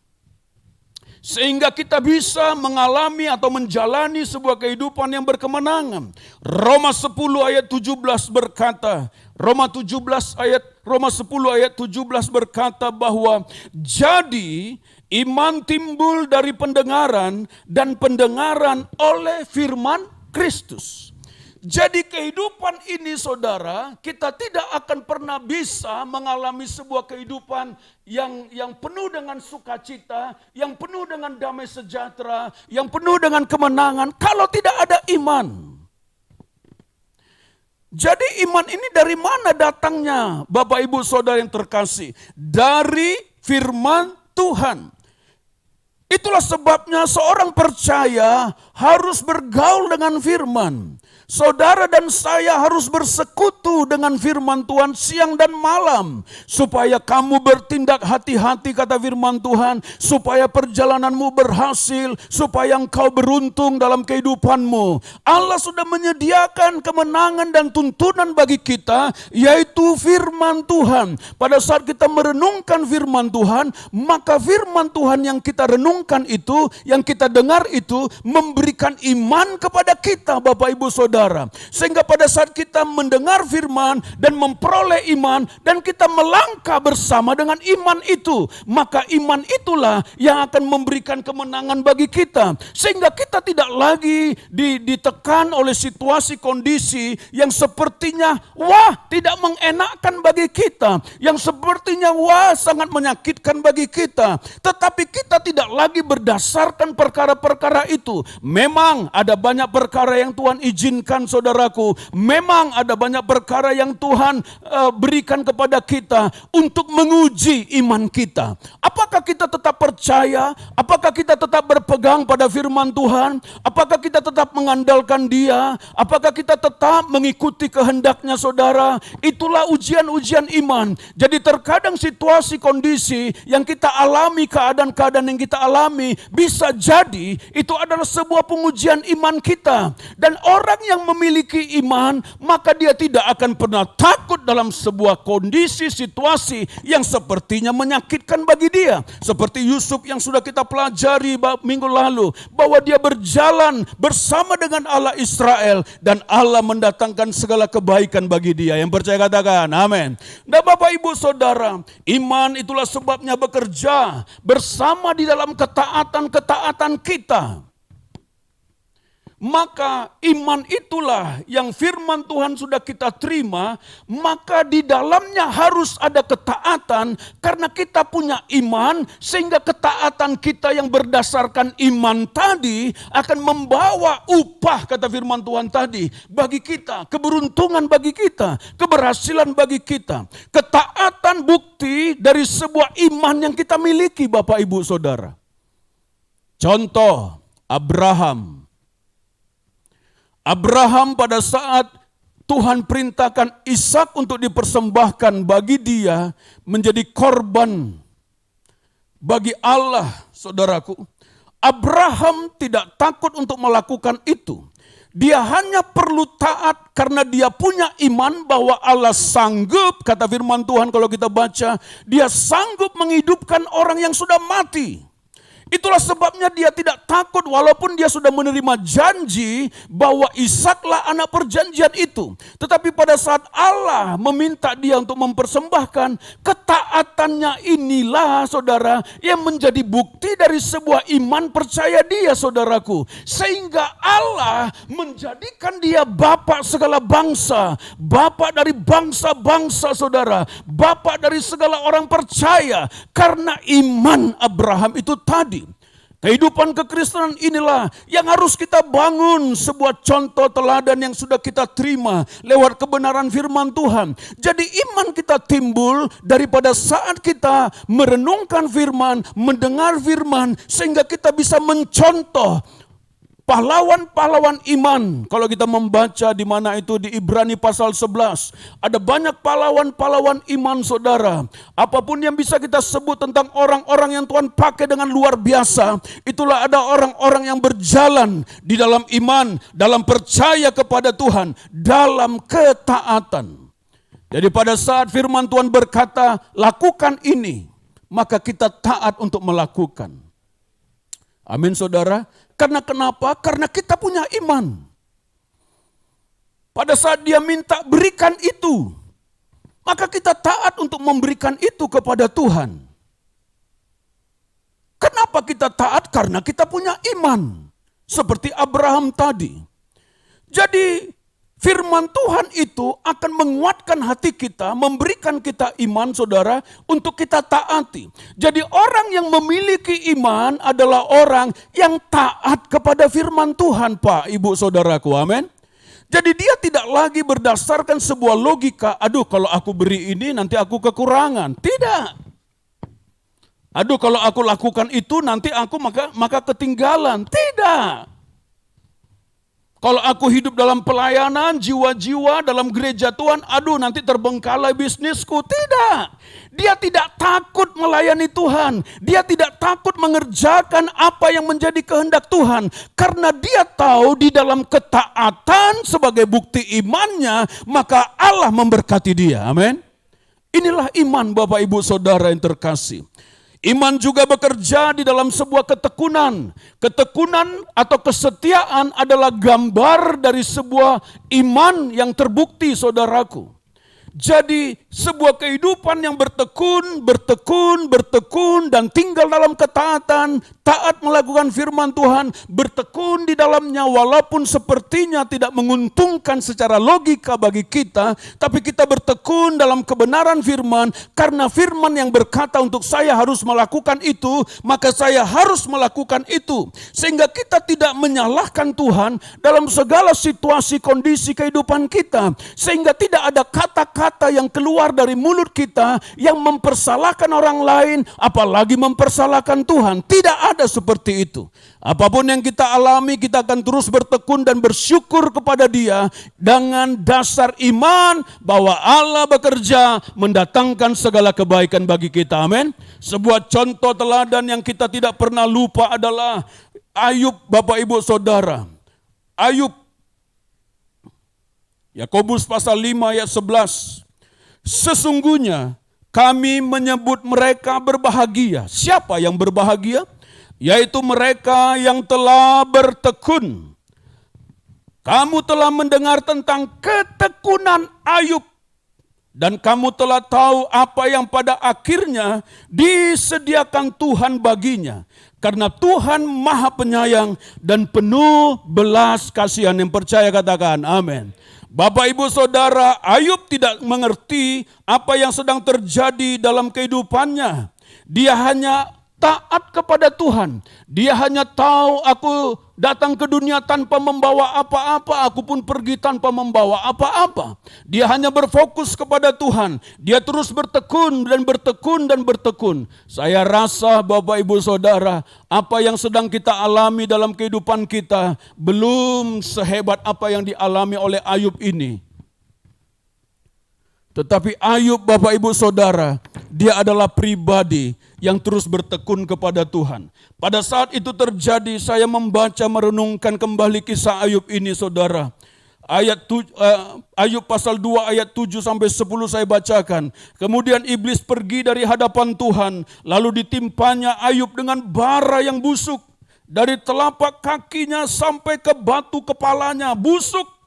Sehingga kita bisa mengalami atau menjalani sebuah kehidupan yang berkemenangan. Roma 10 ayat 17 berkata, Roma 10 ayat 17 berkata bahwa jadi iman timbul dari pendengaran dan pendengaran oleh firman Kristus. Jadi kehidupan ini saudara, kita tidak akan pernah bisa mengalami sebuah kehidupan yang penuh dengan sukacita, yang penuh dengan damai sejahtera, yang penuh dengan kemenangan kalau tidak ada iman. Jadi iman ini dari mana datangnya Bapak Ibu Saudara yang terkasih? Dari firman Tuhan. Itulah sebabnya seorang percaya harus bergaul dengan firman. Saudara dan saya harus bersekutu dengan firman Tuhan siang dan malam. Supaya kamu bertindak hati-hati kata firman Tuhan. Supaya perjalananmu berhasil. Supaya engkau beruntung dalam kehidupanmu. Allah sudah menyediakan kemenangan dan tuntunan bagi kita. Yaitu firman Tuhan. Pada saat kita merenungkan firman Tuhan. Maka firman Tuhan yang kita renungkan renungkan itu, yang kita dengar itu memberikan iman kepada kita Bapak Ibu Saudara. Sehingga pada saat kita mendengar firman dan memperoleh iman dan kita melangkah bersama dengan iman itu, maka iman itulah yang akan memberikan kemenangan bagi kita. Sehingga kita tidak lagi ditekan oleh situasi kondisi yang sepertinya tidak mengenakkan bagi kita, yang sepertinya sangat menyakitkan bagi kita. Tetapi kita tidak lagi berdasarkan perkara-perkara itu. Memang ada banyak perkara yang Tuhan izinkan saudaraku. Memang ada banyak perkara yang Tuhan berikan kepada kita untuk menguji iman kita. Apakah kita tetap percaya? Apakah kita tetap berpegang pada firman Tuhan? Apakah kita tetap mengandalkan Dia? Apakah kita tetap mengikuti kehendaknya saudara? Itulah ujian-ujian iman. Jadi terkadang situasi kondisi yang kita alami, keadaan-keadaan yang kita alami, bisa jadi itu adalah sebuah pengujian iman kita. Dan orang yang memiliki iman, maka dia tidak akan pernah takut dalam sebuah kondisi, situasi yang sepertinya menyakitkan bagi dia. Seperti Yusuf yang sudah kita pelajari minggu lalu, bahwa dia berjalan bersama dengan Allah Israel dan Allah mendatangkan segala kebaikan bagi dia. Yang percaya katakan amin. Nah Bapak Ibu Saudara, iman itulah sebabnya bekerja bersama di dalam ketaatan-ketaatan kita. Maka iman itulah yang firman Tuhan sudah kita terima, maka di dalamnya harus ada ketaatan karena kita punya iman, sehingga ketaatan kita yang berdasarkan iman tadi akan membawa upah, kata firman Tuhan tadi, bagi kita, keberuntungan bagi kita, keberhasilan bagi kita. Ketaatan bukti dari sebuah iman yang kita miliki Bapak Ibu Saudara. Contoh Abraham pada saat Tuhan perintahkan Ishak untuk dipersembahkan bagi dia menjadi korban bagi Allah, saudaraku. Abraham tidak takut untuk melakukan itu. Dia hanya perlu taat karena dia punya iman bahwa Allah sanggup, kata firman Tuhan kalau kita baca, dia sanggup menghidupkan orang yang sudah mati. Itulah sebabnya dia tidak takut walaupun dia sudah menerima janji bahwa Ishaklah anak perjanjian itu. Tetapi pada saat Allah meminta dia untuk mempersembahkan, ketaatannya inilah saudara yang menjadi bukti dari sebuah iman percaya dia saudaraku. Sehingga Allah menjadikan dia bapak segala bangsa, bapak dari bangsa-bangsa saudara, bapak dari segala orang percaya karena iman Abraham itu tadi. Kehidupan kekristenan inilah yang harus kita bangun, sebuah contoh teladan yang sudah kita terima lewat kebenaran firman Tuhan. Jadi iman kita timbul daripada saat kita merenungkan firman, mendengar firman, sehingga kita bisa mencontoh pahlawan-pahlawan iman. Kalau kita membaca di mana itu di Ibrani pasal 11, ada banyak pahlawan-pahlawan iman saudara. Apapun yang bisa kita sebut tentang orang-orang yang Tuhan pakai dengan luar biasa, itulah ada orang-orang yang berjalan di dalam iman, dalam percaya kepada Tuhan, dalam ketaatan. Jadi pada saat firman Tuhan berkata, lakukan ini, maka kita taat untuk melakukan. Amin saudara. Karena kenapa? Karena kita punya iman. Pada saat dia minta berikan itu, maka kita taat untuk memberikan itu kepada Tuhan. Kenapa kita taat? Karena kita punya iman. Seperti Abraham tadi. Jadi firman Tuhan itu akan menguatkan hati kita, memberikan kita iman saudara untuk kita taati. Jadi orang yang memiliki iman adalah orang yang taat kepada firman Tuhan Pak, Ibu Saudaraku, amin. Jadi dia tidak lagi berdasarkan sebuah logika, aduh kalau aku beri ini nanti aku kekurangan. Tidak. Aduh kalau aku lakukan itu nanti aku maka ketinggalan. Tidak. Kalau aku hidup dalam pelayanan, jiwa-jiwa dalam gereja Tuhan, aduh nanti terbengkalai bisnisku. Tidak. Dia tidak takut melayani Tuhan. Dia tidak takut mengerjakan apa yang menjadi kehendak Tuhan. Karena dia tahu di dalam ketaatan sebagai bukti imannya, maka Allah memberkati dia. Amin. Inilah iman Bapak Ibu Saudara yang terkasih. Iman juga bekerja di dalam sebuah ketekunan. Ketekunan atau kesetiaan adalah gambar dari sebuah iman yang terbukti, saudaraku. Jadi sebuah kehidupan yang bertekun, dan tinggal dalam ketaatan, taat melakukan firman Tuhan, bertekun di dalamnya walaupun sepertinya tidak menguntungkan secara logika bagi kita, tapi kita bertekun dalam kebenaran firman, karena firman yang berkata untuk saya harus melakukan itu, maka saya harus melakukan itu. Sehingga kita tidak menyalahkan Tuhan dalam segala situasi kondisi kehidupan kita, sehingga tidak ada kata-kata yang keluar dari mulut kita yang mempersalahkan orang lain, apalagi mempersalahkan Tuhan. Tidak ada seperti itu. Apapun yang kita alami, kita akan terus bertekun dan bersyukur kepada Dia dengan dasar iman bahwa Allah bekerja mendatangkan segala kebaikan bagi kita. Amin. Sebuah contoh teladan yang kita tidak pernah lupa adalah Ayub, Bapak Ibu Saudara. Ayub, Yakobus pasal 5 ayat 11. Sesungguhnya kami menyebut mereka berbahagia. Siapa yang berbahagia? Yaitu mereka yang telah bertekun. Kamu telah mendengar tentang ketekunan Ayub, dan kamu telah tahu apa yang pada akhirnya disediakan Tuhan baginya. Karena Tuhan Maha Penyayang dan penuh belas kasihan. Yang percaya katakan amin. Bapak Ibu Saudara, Ayub tidak mengerti apa yang sedang terjadi dalam kehidupannya. Dia hanya taat kepada Tuhan. Dia hanya tahu, aku datang ke dunia tanpa membawa apa-apa, aku pun pergi tanpa membawa apa-apa. Dia hanya berfokus kepada Tuhan. Dia terus bertekun dan bertekun dan bertekun. Saya rasa Bapak Ibu Saudara, apa yang sedang kita alami dalam kehidupan kita belum sehebat apa yang dialami oleh Ayub ini. Tetapi Ayub, Bapak Ibu Saudara, dia adalah pribadi yang terus bertekun kepada Tuhan. Pada saat itu terjadi, saya membaca merenungkan kembali kisah Ayub ini, saudara. Ayub pasal 2 ayat 7 sampai 10 saya bacakan. Kemudian iblis pergi dari hadapan Tuhan, lalu ditimpanya Ayub dengan bara yang busuk. Dari telapak kakinya sampai ke batu kepalanya, busuk.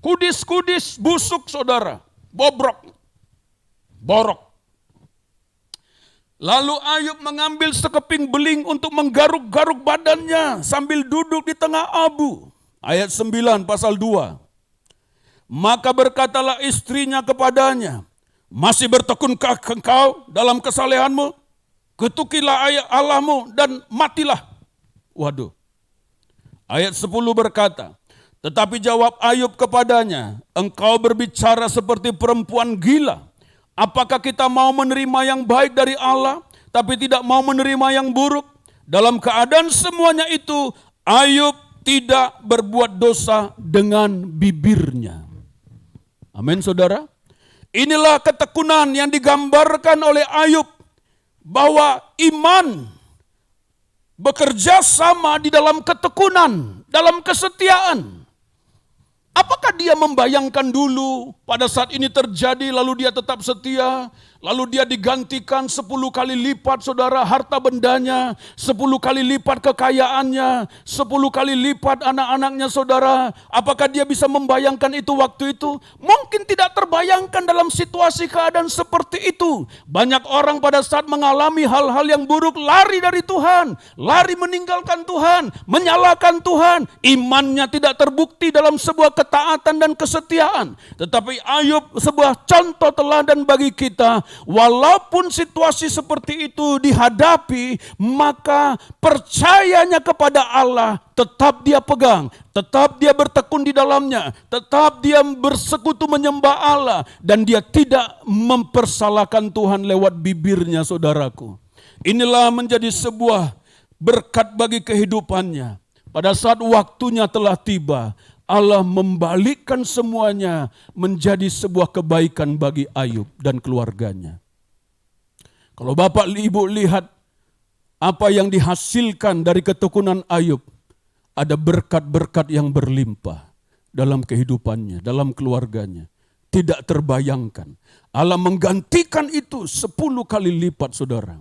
Kudis-kudis busuk, saudara. Bobrok. Borok. Lalu Ayub mengambil sekeping beling untuk menggaruk-garuk badannya sambil duduk di tengah abu. Ayat 9 pasal 2. Maka berkatalah istrinya kepadanya, masih bertekunkah engkau dalam kesalehanmu? Ketukilah ayat Allahmu dan matilah. Waduh. Ayat 10 berkata, tetapi jawab Ayub kepadanya, engkau berbicara seperti perempuan gila. Apakah kita mau menerima yang baik dari Allah, tapi tidak mau menerima yang buruk? Dalam keadaan semuanya itu, Ayub tidak berbuat dosa dengan bibirnya. Amin, saudara. Inilah ketekunan yang digambarkan oleh Ayub, bahwa iman bekerja sama di dalam ketekunan, dalam kesetiaan. Apakah dia membayangkan dulu pada saat ini terjadi lalu dia tetap setia, lalu dia digantikan 10 kali lipat, saudara, harta bendanya, 10 kali lipat kekayaannya, 10 kali lipat anak-anaknya, saudara. Apakah dia bisa membayangkan itu waktu itu? Mungkin tidak terbayangkan dalam situasi keadaan seperti itu. Banyak orang pada saat mengalami hal-hal yang buruk lari dari Tuhan, lari meninggalkan Tuhan, menyalahkan Tuhan. Imannya tidak terbukti dalam sebuah ketaatan dan kesetiaan. Tetapi Ayub sebuah contoh teladan bagi kita. Walaupun situasi seperti itu dihadapi, maka percayanya kepada Allah tetap dia pegang, tetap dia bertekun di dalamnya, tetap dia bersekutu menyembah Allah, dan dia tidak mempersalahkan Tuhan lewat bibirnya, saudaraku. Inilah menjadi sebuah berkat bagi kehidupannya. Pada saat waktunya telah tiba, Allah membalikkan semuanya menjadi sebuah kebaikan bagi Ayub dan keluarganya. Kalau Bapak Ibu lihat apa yang dihasilkan dari ketekunan Ayub, ada berkat-berkat yang berlimpah dalam kehidupannya, dalam keluarganya. tidak terbayangkan. Allah menggantikan itu 10 kali lipat, saudara.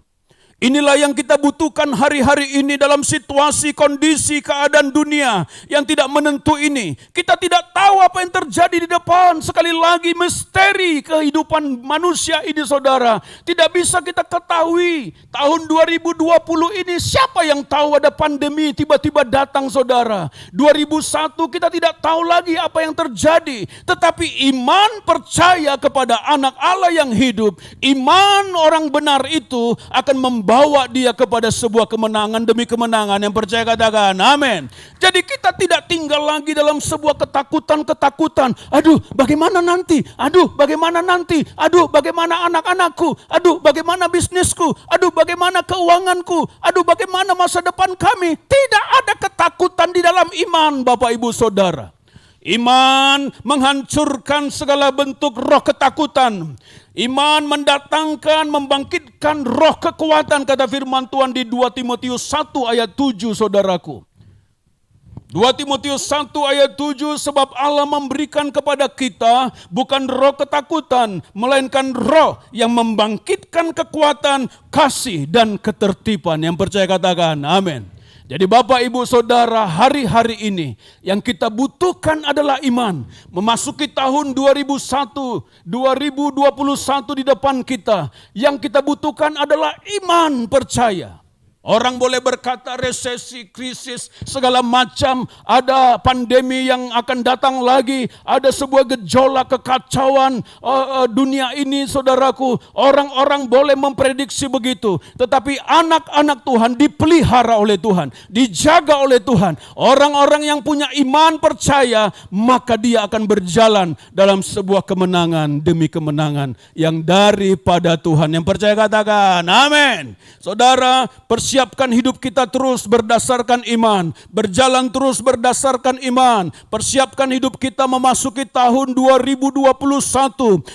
Inilah yang kita butuhkan hari-hari ini dalam situasi, kondisi, keadaan dunia yang tidak menentu ini. Kita tidak tahu apa yang terjadi di depan. Sekali lagi misteri kehidupan manusia ini, saudara. Tidak bisa kita ketahui. Tahun 2020 ini siapa yang tahu ada pandemi tiba-tiba datang, saudara. 2001 kita tidak tahu lagi apa yang terjadi. Tetapi iman percaya kepada anak Allah yang hidup. Iman orang benar itu akan membawa dia kepada sebuah kemenangan demi kemenangan. Yang percaya katakan amin. Jadi kita tidak tinggal lagi dalam sebuah ketakutan-ketakutan. Aduh, bagaimana nanti? Aduh, bagaimana nanti? Aduh, bagaimana anak-anakku? Aduh, bagaimana bisnisku? Aduh, bagaimana keuanganku? Aduh, bagaimana masa depan kami? Tidak ada ketakutan di dalam iman, Bapak Ibu Saudara. Iman menghancurkan segala bentuk roh ketakutan. Iman mendatangkan, membangkitkan roh kekuatan, kata firman Tuhan di 2 Timotius 1 ayat 7, saudaraku. 2 Timotius 1 ayat 7, sebab Allah memberikan kepada kita bukan roh ketakutan, melainkan roh yang membangkitkan kekuatan, kasih, dan ketertiban. Yang percaya katakan amin. Jadi Bapak Ibu Saudara, hari-hari ini yang kita butuhkan adalah iman. Memasuki tahun 2021 di depan kita, yang kita butuhkan adalah iman percaya. Orang boleh berkata resesi, krisis, segala macam, ada pandemi yang akan datang lagi, ada sebuah gejolak kekacauan dunia ini, saudaraku. Orang-orang boleh memprediksi begitu, tetapi anak-anak Tuhan dipelihara oleh Tuhan, dijaga oleh Tuhan. Orang-orang yang punya iman percaya, maka dia akan berjalan dalam sebuah kemenangan demi kemenangan yang daripada Tuhan. Yang percaya katakan amin. Saudara, persiapkan hidup kita terus berdasarkan iman, berjalan terus berdasarkan iman. Persiapkan hidup kita memasuki tahun 2021.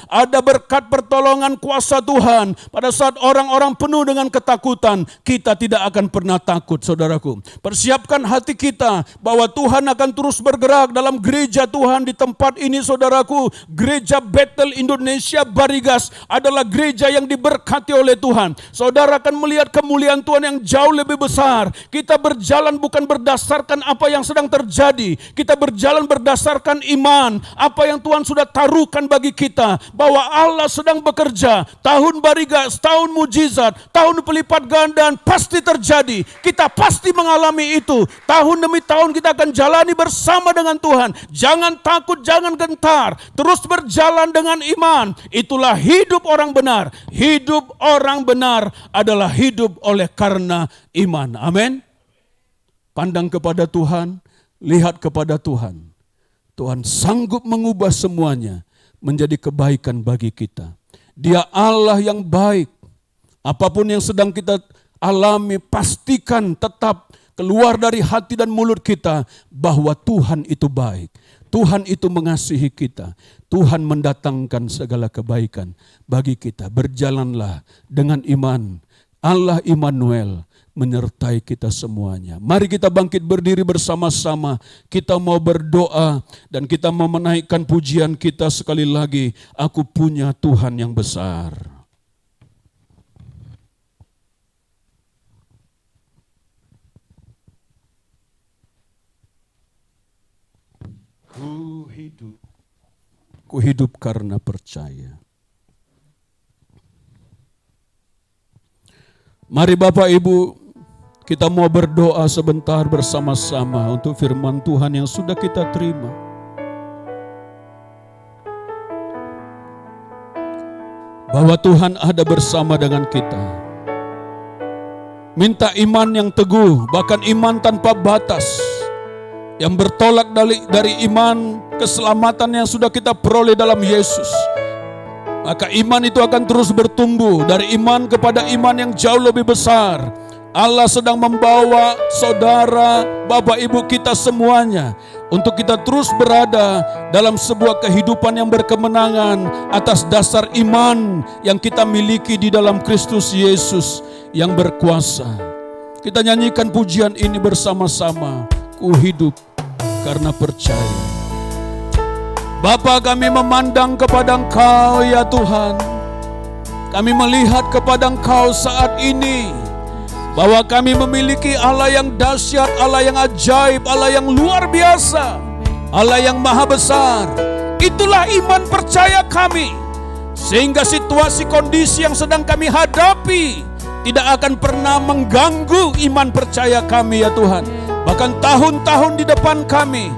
Ada berkat pertolongan kuasa Tuhan. Pada saat orang-orang penuh dengan ketakutan, kita tidak akan pernah takut, saudaraku. Persiapkan hati kita bahwa Tuhan akan terus bergerak dalam gereja Tuhan di tempat ini, saudaraku. Gereja Bethel Indonesia Barigas adalah gereja yang diberkati oleh Tuhan. Saudara akan melihat kemuliaan Tuhan yang jauh lebih besar. Kita berjalan bukan berdasarkan apa yang sedang terjadi. Kita berjalan berdasarkan iman. Apa yang Tuhan sudah taruhkan bagi kita. Bahwa Allah sedang bekerja. Tahun Barigas, tahun mujizat, tahun pelipat gandaan pasti terjadi. Kita pasti mengalami itu. Tahun demi tahun kita akan jalani bersama dengan Tuhan. Jangan takut, jangan gentar. Terus berjalan dengan iman. Itulah hidup orang benar. Hidup orang benar adalah hidup oleh karena iman. Amin. Pandang kepada Tuhan, lihat kepada Tuhan. Tuhan sanggup mengubah semuanya menjadi kebaikan bagi kita. Dia Allah yang baik. Apapun yang sedang kita alami, pastikan tetap keluar dari hati dan mulut kita bahwa Tuhan itu baik. Tuhan itu mengasihi kita. Tuhan mendatangkan segala kebaikan bagi kita. Berjalanlah dengan iman. Allah Immanuel menyertai kita semuanya. Mari kita bangkit berdiri bersama-sama. Kita mau berdoa dan kita mau menaikkan pujian kita sekali lagi. Aku punya Tuhan yang besar. Ku hidup karena percaya. Mari Bapak Ibu, kita mau berdoa sebentar bersama-sama untuk firman Tuhan yang sudah kita terima. Bahwa Tuhan ada bersama dengan kita. Minta iman yang teguh, bahkan iman tanpa batas. Yang bertolak dari iman keselamatan yang sudah kita peroleh dalam Yesus. Maka iman itu akan terus bertumbuh dari iman kepada iman yang jauh lebih besar. Allah sedang membawa saudara, Bapak Ibu kita semuanya untuk kita terus berada dalam sebuah kehidupan yang berkemenangan atas dasar iman yang kita miliki di dalam Kristus Yesus yang berkuasa. Kita nyanyikan pujian ini bersama-sama. Ku hidup karena percaya. Bapa, kami memandang kepada Engkau ya Tuhan. Kami melihat kepada Engkau saat ini, bahwa kami memiliki Allah yang dahsyat, Allah yang ajaib, Allah yang luar biasa, Allah yang maha besar. Itulah iman percaya kami, sehingga situasi kondisi yang sedang kami hadapi tidak akan pernah mengganggu iman percaya kami ya Tuhan. Bahkan tahun-tahun di depan kami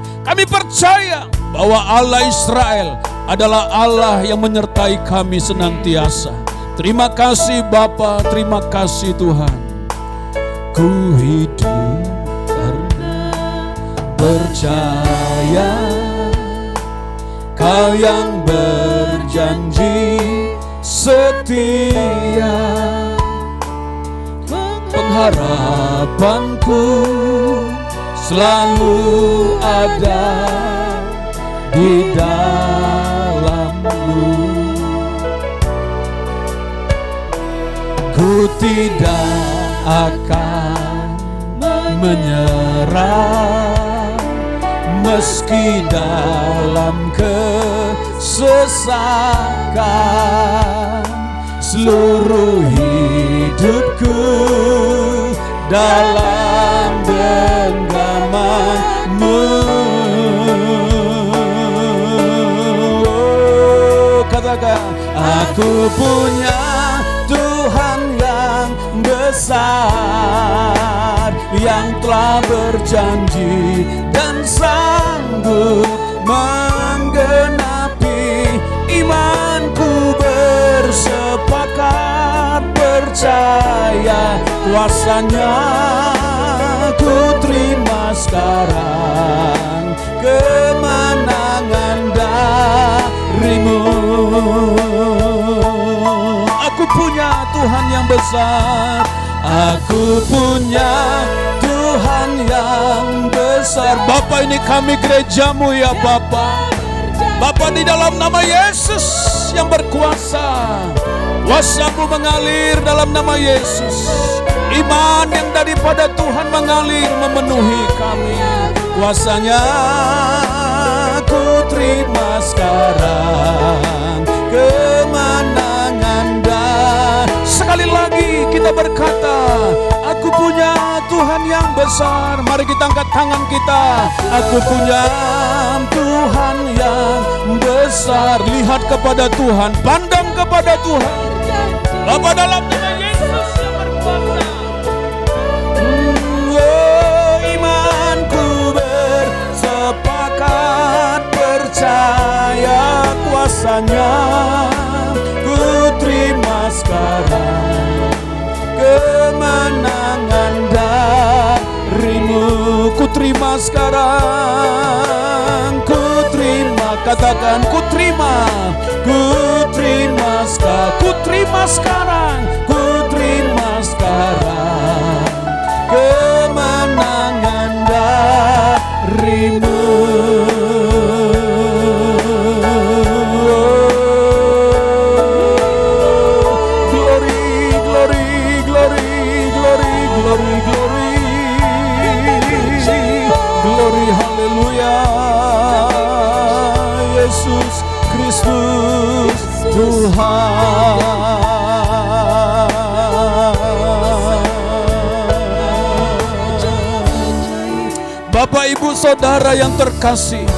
percaya bahwa Allah Israel adalah Allah yang menyertai kami senantiasa. Terima kasih Bapa, terima kasih Tuhan. Ku hidup karena percaya Kau yang berjanji setia. Pengharapanku selalu ada di dalam-Mu. Ku tidak akan menyerah meski dalam kesesakan. Seluruh hidupku dalam genggaman-Mu. Katakan, aku punya Tuhan yang besar, yang telah berjanji dan sanggup menggenapi. Imanku bersepakat percaya kuasanya. Ku terima sekarang kemenangan dari-Mu. Aku punya Tuhan yang besar, aku punya Tuhan yang besar. Bapa, ini kami gereja-Mu ya Bapa. Bapa, di dalam nama Yesus yang berkuasa, kuasa-Mu mengalir dalam nama Yesus. Iman yang daripada Tuhan mengalir memenuhi kami. Kuasanya ku terima sekarang kemenangan. Sekali lagi kita berkata, aku punya Tuhan yang besar. Mari kita angkat tangan kita. Aku punya Tuhan yang besar. Lihat kepada Tuhan, pandang kepada Tuhan. Bapa, dalam nama Yesus yang berkuasa. Imanku bersepakat percaya kuasanya. Ku terima sekarang kemenangan dari-Mu. Ku terima sekarang, ku terima. Katakan, ku terima, ku terima sekarang, ku terima sekarang, ku terima sekarang kemenangan dari-Mu. Glory, haleluya. Yesus Kristus Tuhan. Bapak, Ibu, Saudara yang terkasih,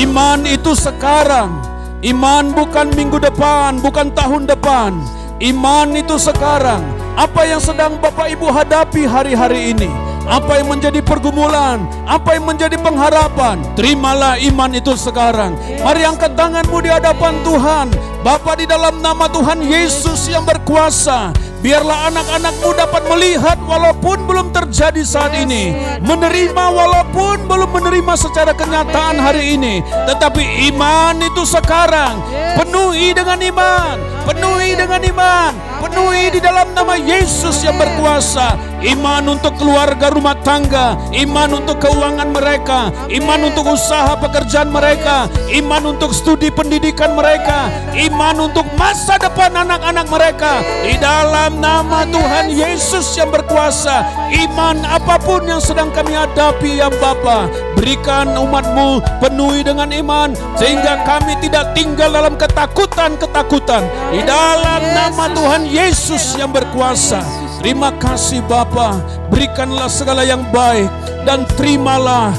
iman itu sekarang. Iman bukan minggu depan, bukan tahun depan. Iman itu sekarang. Apa yang sedang Bapak Ibu hadapi hari-hari ini, apa yang menjadi pergumulan, apa yang menjadi pengharapan, terimalah iman itu sekarang. Mari angkat tanganmu di hadapan Tuhan. Bapa, di dalam nama Tuhan Yesus yang berkuasa, biarlah anak-anak-Mu dapat melihat walaupun belum terjadi saat ini, menerima walaupun belum menerima secara kenyataan hari ini, tetapi iman itu sekarang. Penuhi dengan iman, penuhi dengan iman, penuhi di dalam nama Yesus yang berkuasa. iman untuk keluarga rumah tangga, iman untuk keuangan mereka, iman untuk usaha pekerjaan mereka, iman untuk studi pendidikan mereka, iman untuk masa depan anak-anak mereka. Di dalam nama Tuhan Yesus yang berkuasa, iman apapun yang sedang kami hadapi ya Bapa, berikan umat-Mu penuhi dengan iman sehingga kami tidak tinggal dalam ketakutan-ketakutan. Di dalam nama Tuhan Yesus yang berkuasa. Terima kasih Bapa, berikanlah segala yang baik dan terimalah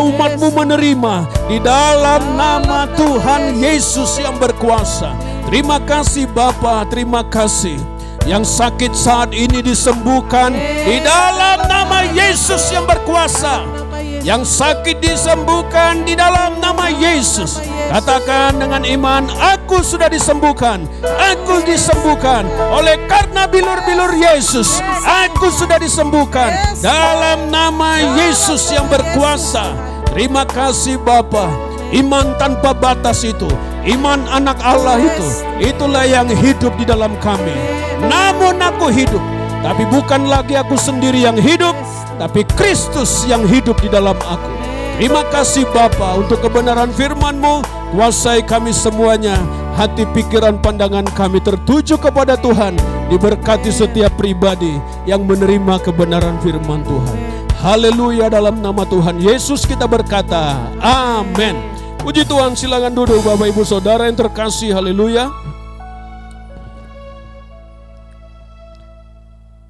umat-Mu menerima di dalam nama Tuhan Yesus yang berkuasa. Terima kasih Bapa, terima kasih. Yang sakit saat ini disembuhkan di dalam nama Yesus yang berkuasa. Yang sakit disembuhkan di dalam nama Yesus. Katakan dengan iman, aku sudah disembuhkan. Aku disembuhkan oleh karena bilur-bilur Yesus. Aku sudah disembuhkan dalam nama Yesus yang berkuasa. Terima kasih Bapa. Iman tanpa batas itu, iman anak Allah itulah yang hidup di dalam kami. Namun aku hidup, tapi bukan lagi aku sendiri yang hidup, tapi Kristus yang hidup di dalam aku. Terima kasih Bapa untuk kebenaran firman-Mu. Kuasai kami semuanya, hati, pikiran, pandangan kami tertuju kepada Tuhan. Diberkati setiap pribadi yang menerima kebenaran firman Tuhan. Haleluya, dalam nama Tuhan Yesus kita berkata, amin. Puji Tuhan, silakan duduk Bapak Ibu Saudara yang terkasih, haleluya.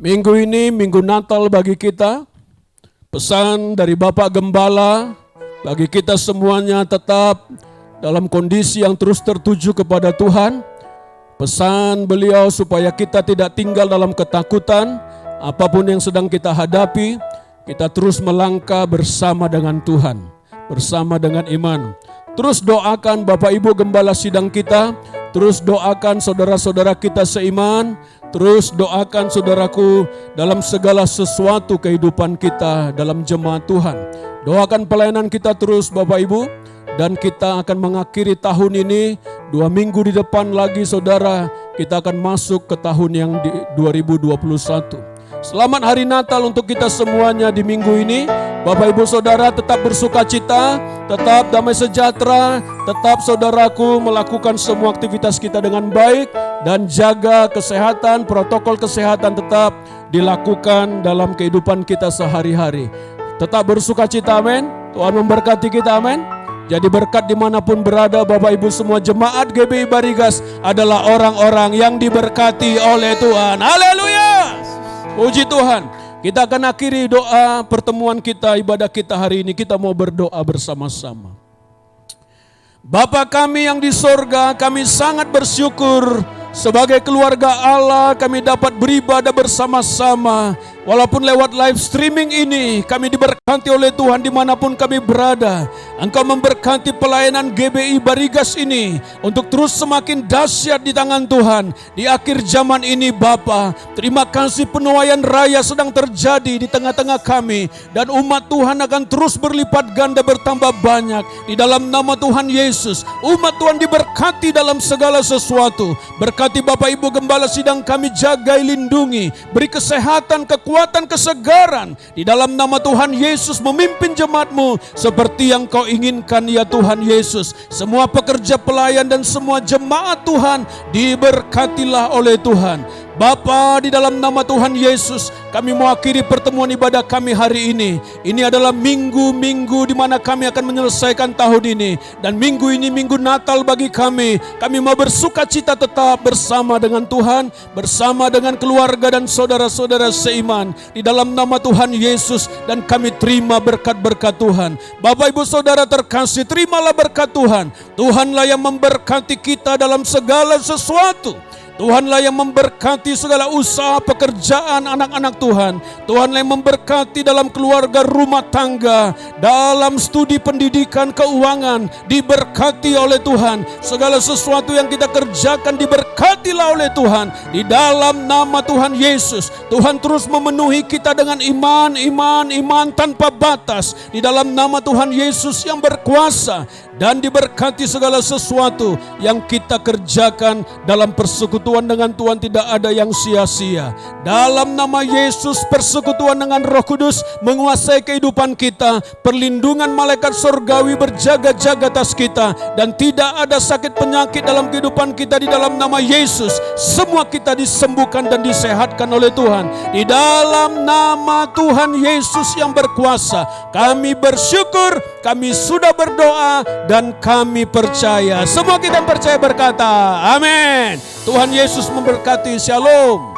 Minggu ini minggu Natal bagi kita. Pesan dari Bapak Gembala bagi kita semuanya tetap dalam kondisi yang terus tertuju kepada Tuhan. Pesan beliau supaya kita tidak tinggal dalam ketakutan. Apapun yang sedang kita hadapi, kita terus melangkah bersama dengan Tuhan, bersama dengan iman. Terus doakan Bapak Ibu Gembala sidang kita, terus doakan saudara-saudara kita seiman, terus doakan saudaraku dalam segala sesuatu kehidupan kita dalam jemaat Tuhan. Doakan pelayanan kita terus Bapak Ibu, dan kita akan mengakhiri tahun ini. 2 minggu di depan lagi saudara, kita akan masuk ke tahun yang 2021. Selamat hari Natal untuk kita semuanya di minggu ini. Bapak Ibu Saudara tetap bersuka cita, tetap damai sejahtera, tetap saudaraku melakukan semua aktivitas kita dengan baik, dan jaga kesehatan, protokol kesehatan tetap dilakukan dalam kehidupan kita sehari-hari. Tetap bersuka cita, amin. Tuhan memberkati kita, amin. Jadi berkat dimanapun berada Bapak Ibu semua jemaat GBI Barigas adalah orang-orang yang diberkati oleh Tuhan. Haleluya. Puji Tuhan. Kita akan akhiri doa pertemuan kita, ibadah kita hari ini. Kita mau berdoa bersama-sama. Bapa kami yang di sorga, kami sangat bersyukur sebagai keluarga Allah kami dapat beribadah bersama-sama. Walaupun lewat live streaming ini kami diberkati oleh Tuhan dimanapun kami berada. Engkau memberkati pelayanan GBI Barigas ini untuk terus semakin dahsyat di tangan Tuhan. Di akhir zaman ini Bapa, terima kasih penuaian raya sedang terjadi di tengah-tengah kami. Dan umat Tuhan akan terus berlipat ganda bertambah banyak. Di dalam nama Tuhan Yesus, umat Tuhan diberkati dalam segala sesuatu. Berkati Bapak Ibu Gembala sidang kami, jagai, lindungi, beri kesehatan, kekuatan, kesegaran. Di dalam nama Tuhan Yesus memimpin jemaat-Mu seperti yang Kau inginkan ya Tuhan Yesus. Semua pekerja pelayan dan semua jemaat Tuhan diberkatilah oleh Tuhan. Bapa, di dalam nama Tuhan Yesus, kami mau akhiri pertemuan ibadah kami hari ini. Ini adalah minggu-minggu di mana kami akan menyelesaikan tahun ini. Dan minggu ini minggu Natal bagi kami. Kami mau bersuka cita tetap bersama dengan Tuhan, bersama dengan keluarga dan saudara-saudara seiman. Di dalam nama Tuhan Yesus, dan kami terima berkat-berkat Tuhan. Bapak Ibu Saudara terkasih, terimalah berkat Tuhan. Tuhanlah yang memberkati kita dalam segala sesuatu. Tuhanlah yang memberkati segala usaha pekerjaan anak-anak Tuhan. Tuhanlah yang memberkati dalam keluarga rumah tangga, dalam studi pendidikan keuangan, diberkati oleh Tuhan. Segala sesuatu yang kita kerjakan diberkatilah oleh Tuhan. Di dalam nama Tuhan Yesus, Tuhan terus memenuhi kita dengan iman tanpa batas. Di dalam nama Tuhan Yesus yang berkuasa. dan diberkati segala sesuatu yang kita kerjakan dalam persekutuan dengan Tuhan, tidak ada yang sia-sia. Dalam nama Yesus, persekutuan dengan Roh Kudus menguasai kehidupan kita, perlindungan malaikat surgawi berjaga-jaga atas kita, dan tidak ada sakit penyakit dalam kehidupan kita. Di dalam nama Yesus, semua kita disembuhkan dan disehatkan oleh Tuhan. Di dalam nama Tuhan Yesus yang berkuasa, kami bersyukur, kami sudah berdoa, dan kami percaya. Semua kita percaya berkata, amin. Tuhan Yesus memberkati. Shalom.